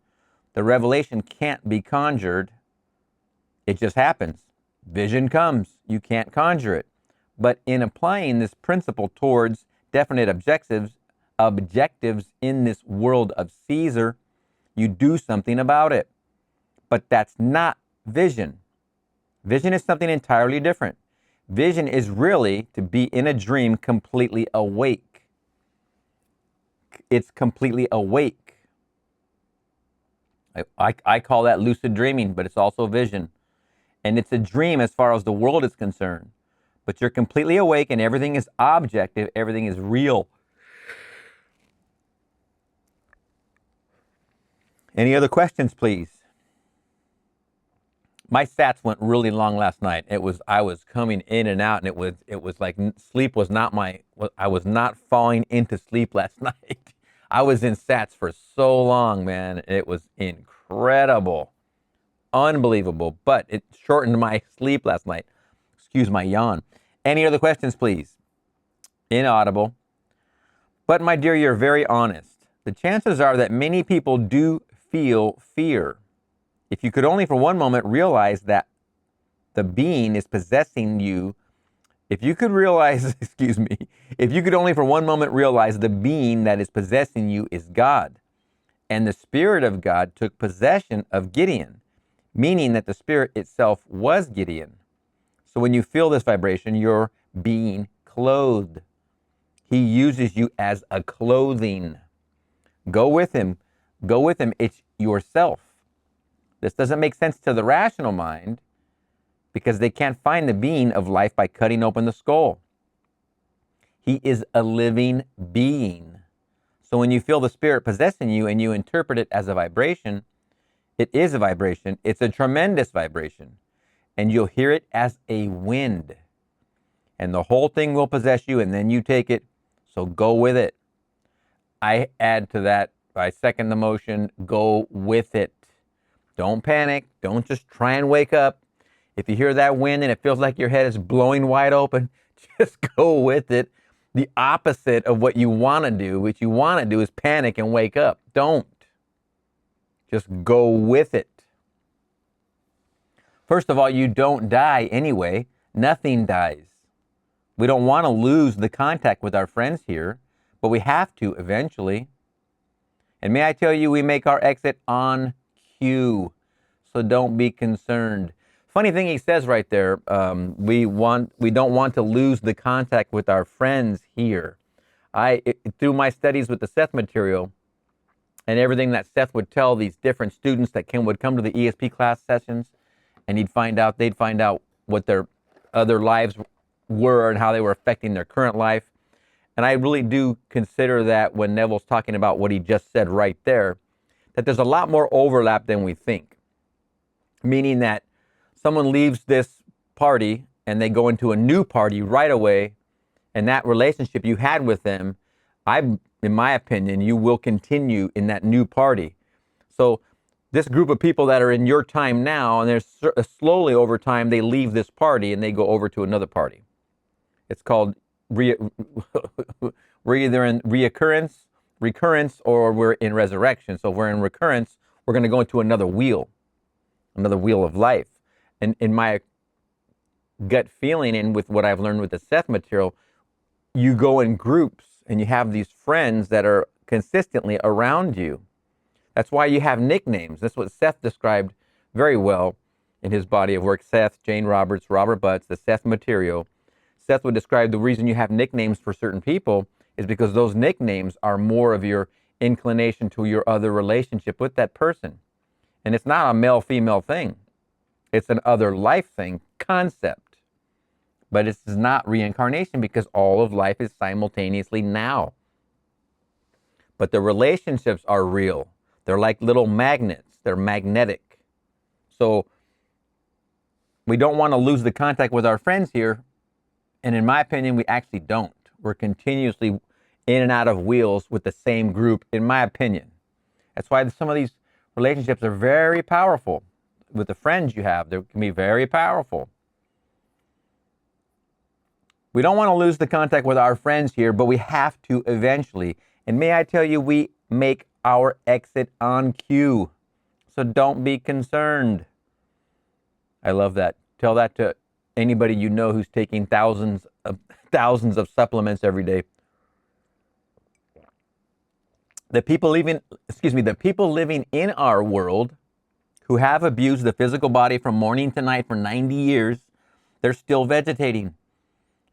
The revelation can't be conjured. It just happens. Vision comes. You can't conjure it. But in applying this principle towards definite objectives in this world of Caesar, you do something about it. But that's not vision. Vision is something entirely different. Vision is really to be in a dream completely awake. It's completely awake. I call that lucid dreaming, but it's also vision. And it's a dream as far as the world is concerned. But you're completely awake and everything is objective, everything is real. Any other questions, please? My sats went really long last night. I was coming in and out, and it was like sleep was not I was not falling into sleep last night. I was in sats for so long, man. It was incredible. Unbelievable, but it shortened my sleep last night. Excuse my yawn. Any other questions, please? Inaudible. But my dear, you're very honest. The chances are that many people do feel fear. If you could only for one moment realize that the being is possessing you, if you could realize, excuse me, if you could only for one moment realize the being that is possessing you is God, and the Spirit of God took possession of Gideon, meaning that the Spirit itself was Gideon. So when you feel this vibration, you're being clothed. He uses you as a clothing. Go with him. Go with him. It's yourself. This doesn't make sense to the rational mind because they can't find the being of life by cutting open the skull. He is a living being. So when you feel the Spirit possessing you and you interpret it as a vibration, it is a vibration. It's a tremendous vibration. And you'll hear it as a wind. And the whole thing will possess you, and then you take it. So go with it. I add to that, I second the motion, go with it. Don't panic. Don't just try and wake up. If you hear that wind and it feels like your head is blowing wide open, just go with it. The opposite of what you want to do, is panic and wake up. Don't. Just go with it. First of all, you don't die anyway. Nothing dies. We don't want to lose the contact with our friends here, but we have to eventually. And may I tell you, we make our exit on cue, so don't be concerned. Funny thing he says right there, we don't want to lose the contact with our friends here. Through my studies with the Seth material and everything that Seth would tell these different students that would come to the ESP class sessions, and they'd find out what their other lives were and how they were affecting their current life. And I really do consider that when Neville's talking about what he just said right there, that there's a lot more overlap than we think. Meaning that someone leaves this party and they go into a new party right away, and that relationship you had with them, in my opinion, you will continue in that new party. So this group of people that are in your time now, and there's slowly over time, they leave this party and they go over to another party. It's called we're either in recurrence, or we're in resurrection. So if we're in recurrence, we're going to go into another wheel of life. And in my gut feeling, and with what I've learned with the Seth material, you go in groups and you have these friends that are consistently around you. That's why you have nicknames. That's what Seth described very well in his body of work. Seth, Jane Roberts, Robert Butts, the Seth material. Seth would describe the reason you have nicknames for certain people is because those nicknames are more of your inclination to your other relationship with that person. And it's not a male-female thing. It's an other life thing, concept. But it's not reincarnation because all of life is simultaneously now. But the relationships are real. They're like little magnets. They're magnetic. So we don't want to lose the contact with our friends here. And in my opinion, we actually don't. We're continuously in and out of wheels with the same group, in my opinion. That's why some of these relationships are very powerful. With the friends you have, they can be very powerful. We don't want to lose the contact with our friends here, but we have to eventually. And may I tell you, we make our exit on cue. So don't be concerned. I love that. Tell that to anybody you know who's taking thousands of supplements every day. The people living in our world who have abused the physical body from morning to night for 90 years, they're still vegetating.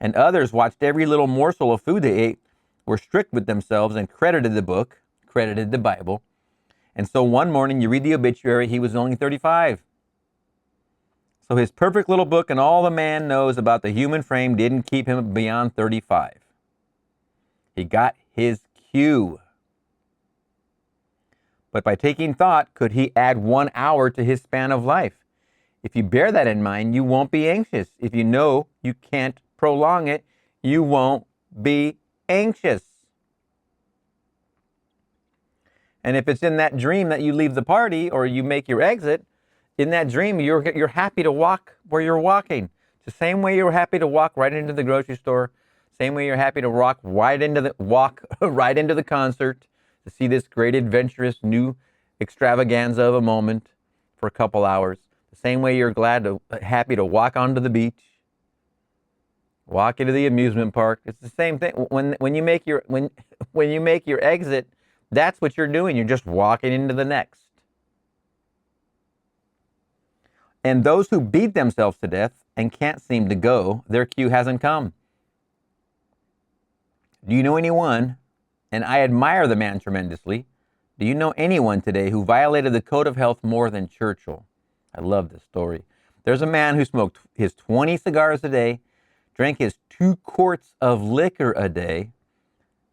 And others watched every little morsel of food they ate, were strict with themselves, and credited the book, credited the Bible. And so one morning you read the obituary, he was only 35. So his perfect little book and all the man knows about the human frame didn't keep him beyond 35. He got his cue. But by taking thought, could he add 1 hour to his span of life? If you bear that in mind, you won't be anxious. If you know you can't prolong it, you won't be anxious. And if it's in that dream that you leave the party or you make your exit, in that dream, you're happy to walk where you're walking. It's the same way you're happy to walk right into the grocery store, same way you're happy to walk right into the concert, to see this great adventurous new extravaganza of a moment for a couple hours. The same way you're happy to walk onto the beach, walk into the amusement park. It's the same thing. When you make your exit, that's what you're doing. You're just walking into the next. And those who beat themselves to death and can't seem to go, their cue hasn't come. Do you know anyone, and I admire the man tremendously, do you know anyone today who violated the code of health more than Churchill? I love this story. There's a man who smoked his 20 cigars a day, drank his 2 quarts of liquor a day,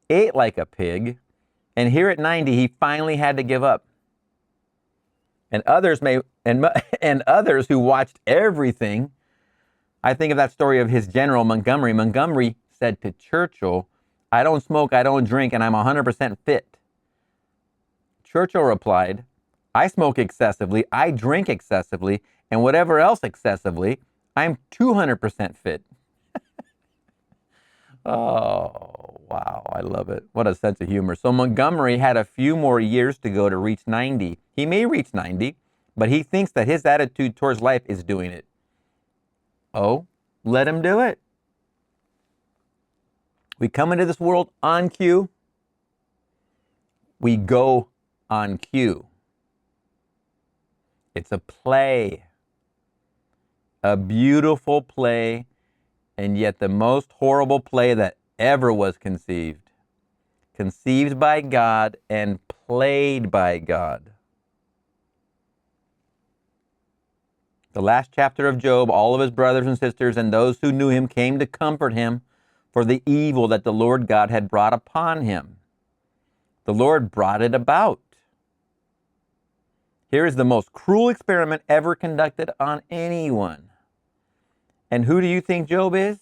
ate like a pig, and here at 90, he finally had to give up. And others who watched everything. I think of that story of his general, Montgomery. Montgomery said to Churchill, "I don't smoke, I don't drink, and I'm 100% fit." Churchill replied, "I smoke excessively, I drink excessively, and whatever else excessively, I'm 200% fit." Oh, wow, I love it. What a sense of humor. So Montgomery had a few more years to go to reach 90. He may reach 90, but he thinks that his attitude towards life is doing it. Oh, let him do it. We come into this world on cue. We go on cue. It's a play, a beautiful play, and yet the most horrible play that ever was conceived. Conceived by God and played by God. The last chapter of Job, all of his brothers and sisters and those who knew him came to comfort him for the evil that the Lord God had brought upon him. The Lord brought it about. Here is the most cruel experiment ever conducted on anyone. And who do you think Job is?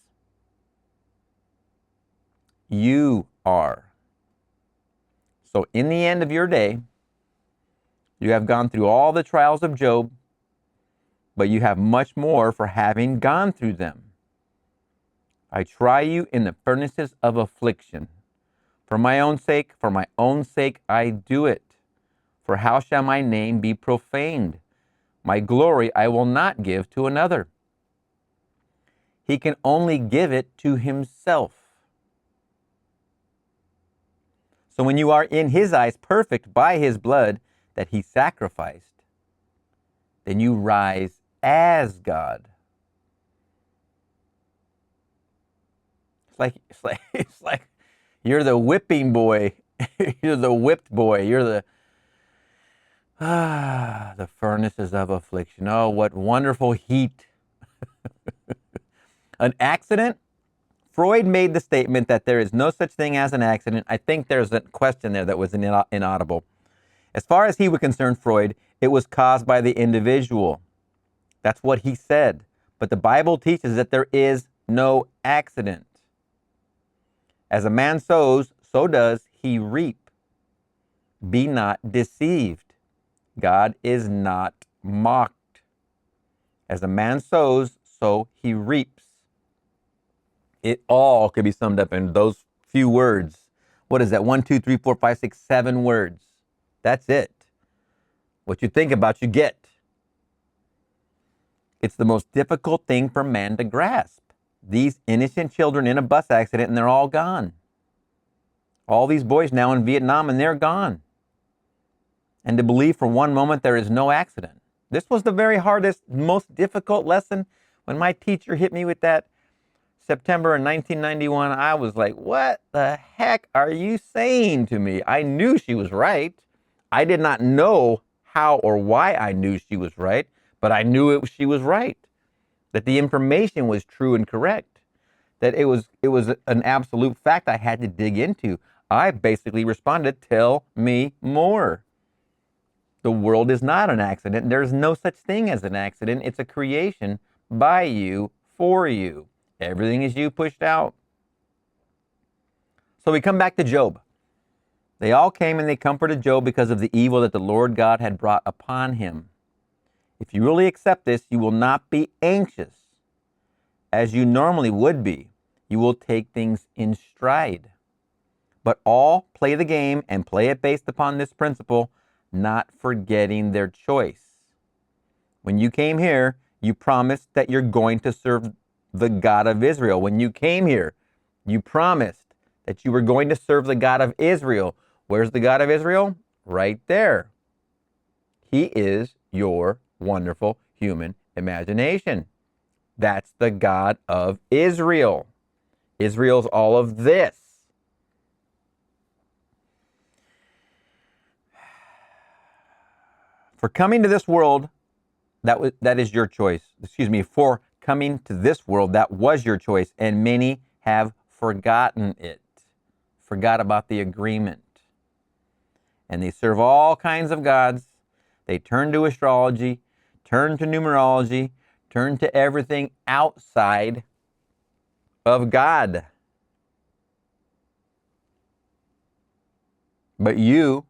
You are. So in the end of your day, you have gone through all the trials of Job, but you have much more for having gone through them. I try you in the furnaces of affliction. For my own sake, I do it. For how shall my name be profaned? My glory I will not give to another. He can only give it to himself. So when you are in his eyes perfect by his blood that he sacrificed, then you rise as God. It's like you're the whipping boy. You're the whipped boy. You're the furnaces of affliction. Oh, what wonderful heat. An accident? Freud made the statement that there is no such thing as an accident. I think there's a question there that was inaudible. As far as he was concerned, Freud, it was caused by the individual. That's what he said. But the Bible teaches that there is no accident. As a man sows, so does he reap. Be not deceived. God is not mocked. As a man sows, so he reaps. It all could be summed up in those few words. What is that? 1, 2, 3, 4, 5, 6, 7 words. That's it. What you think about, you get. It's the most difficult thing for man to grasp. These innocent children in a bus accident, and they're all gone. All these boys now in Vietnam, and they're gone. And to believe for one moment there is no accident. This was the very hardest, most difficult lesson. When my teacher hit me with that September in 1991, I was like, what the heck are you saying to me? I knew she was right. I did not know how or why I knew she was right, but I knew she was right. That the information was true and correct. That it was an absolute fact I had to dig into. I basically responded, tell me more. The world is not an accident. There's no such thing as an accident. It's a creation by you, for you. Everything is you pushed out. So we come back to Job. They all came and they comforted Job because of the evil that the Lord God had brought upon him. If you really accept this, you will not be anxious as you normally would be. You will take things in stride. But all play the game and play it based upon this principle, not forgetting their choice. When you came here, you promised that you're going to serve the God of Israel. When you came here, you promised that you were going to serve the God of Israel. Where's the God of Israel? Right there. He is your wonderful human imagination. That's the God of Israel. Israel's all of this. For coming to this world, that is your choice. Excuse me, for coming to this world, that was your choice, and many have forgotten it. Forgot about the agreement. And they serve all kinds of gods. They turn to astrology, turn to numerology, turn to everything outside of God. But you,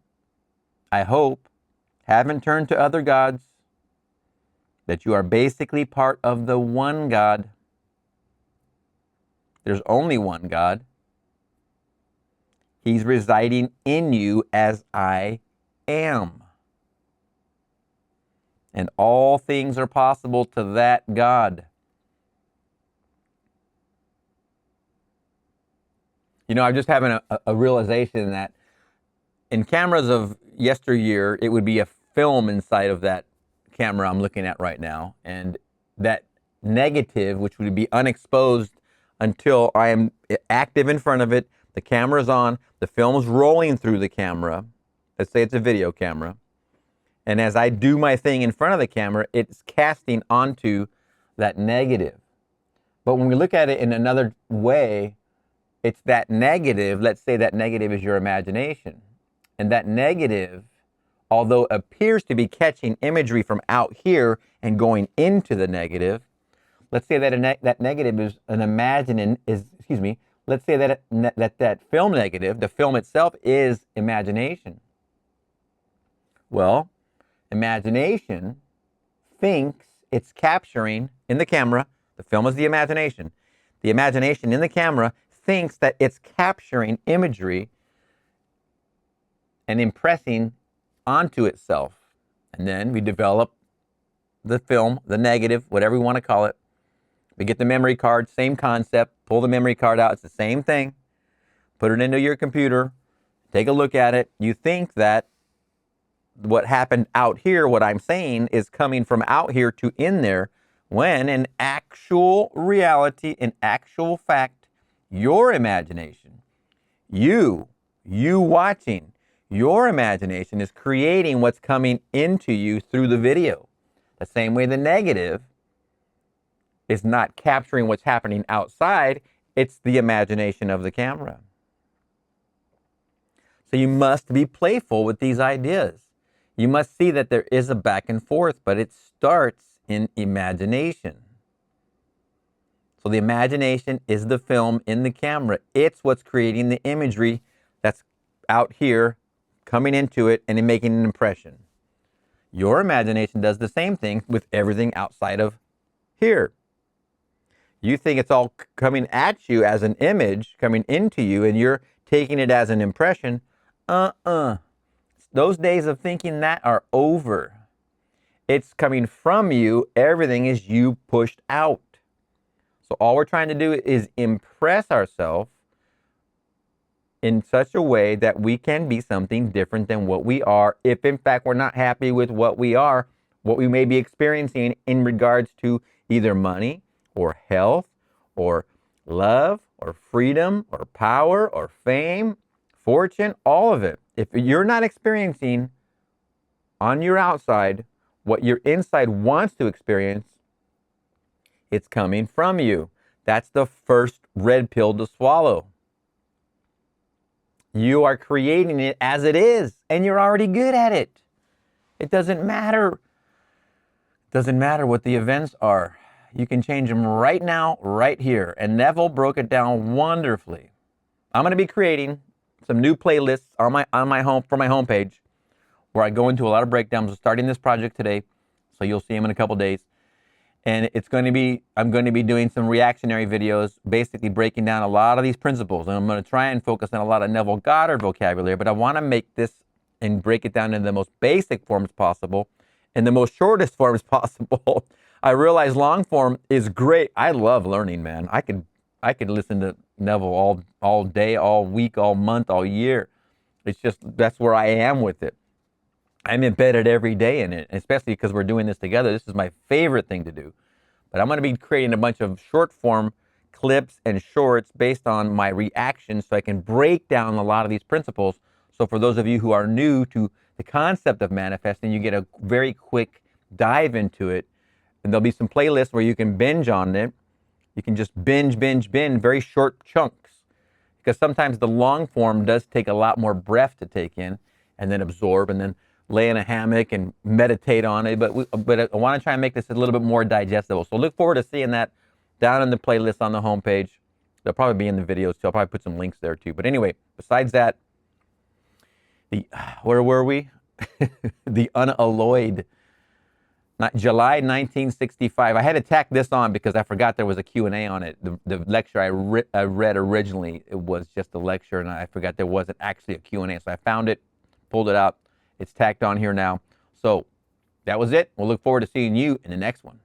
I hope, haven't turned to other gods, that you are basically part of the one God. There's only one God. He's residing in you as I am. And all things are possible to that God. You know, I'm just having a realization that in cameras of yesteryear, it would be a film inside of that camera I'm looking at right now. And that negative, which would be unexposed until I am active in front of it, the camera's on, the film's rolling through the camera. Let's say it's a video camera. And as I do my thing in front of the camera, it's casting onto that negative. But when we look at it in another way, it's that negative, let's say that negative is your imagination. And that negative, although appears to be catching imagery from out here and going into the negative, let's say that that negative is an let's say that that film negative, the film itself, is imagination. Well, imagination thinks it's capturing in the camera, the film is the imagination. The imagination in the camera thinks that it's capturing imagery and impressing onto itself. And then we develop the film, the negative, whatever we want to call it. We get the memory card, same concept, pull the memory card out, it's the same thing. Put it into your computer, take a look at it. You think that what happened out here, what I'm saying, is coming from out here to in there, when in actual reality, in actual fact, your imagination, you watching, your imagination is creating what's coming into you through the video. The same way the negative is not capturing what's happening outside, it's the imagination of the camera. So you must be playful with these ideas. You must see that there is a back and forth, but it starts in imagination. So the imagination is the film in the camera. It's what's creating the imagery out here, coming into it, and then making an impression. Your imagination does the same thing with everything outside of here. You think it's all coming at you as an image, coming into you, and you're taking it as an impression. Those days of thinking that are over. It's coming from you. Everything is you pushed out. So all we're trying to do is impress ourselves in such a way that we can be something different than what we are, if in fact we're not happy with what we are, what we may be experiencing in regards to either money or health or love or freedom or power or fame, fortune, all of it. If you're not experiencing on your outside what your inside wants to experience, it's coming from you. That's the first red pill to swallow. You are creating it as it is, and you're already good at it. It doesn't matter. It doesn't matter what the events are. You can change them right now, right here. And Neville broke it down wonderfully. I'm going to be creating some new playlists on my homepage, where I go into a lot of breakdowns. I'm starting this project today, so you'll see them in a couple days. And I'm going to be doing some reactionary videos, basically breaking down a lot of these principles. And I'm going to try and focus on a lot of Neville Goddard vocabulary, but I want to make this and break it down in the most basic forms possible, in the most shortest forms possible. I realize long form is great. I love learning, man. I could listen to Neville all day, all week, all month, all year. It's just, that's where I am with it. I'm embedded every day in it, especially because we're doing this together. This is my favorite thing to do. But I'm going to be creating a bunch of short form clips and shorts based on my reactions, so I can break down a lot of these principles. So for those of you who are new to the concept of manifesting, you get a very quick dive into it. And there'll be some playlists where you can binge on it. You can just binge, very short chunks. Because sometimes the long form does take a lot more breath to take in and then absorb and then lay in a hammock and meditate on it. But I want to try and make this a little bit more digestible. So look forward to seeing that down in the playlist on the homepage. They'll probably be in the videos too. I'll probably put some links there too. But anyway, besides that, where were we? The Unalloyed. July 1965. I had to tack this on because I forgot there was a Q&A on it. The lecture I read originally, it was just a lecture, and I forgot there wasn't actually a Q&A. So I found it, pulled it out. It's tacked on here now. So that was it. We'll look forward to seeing you in the next one.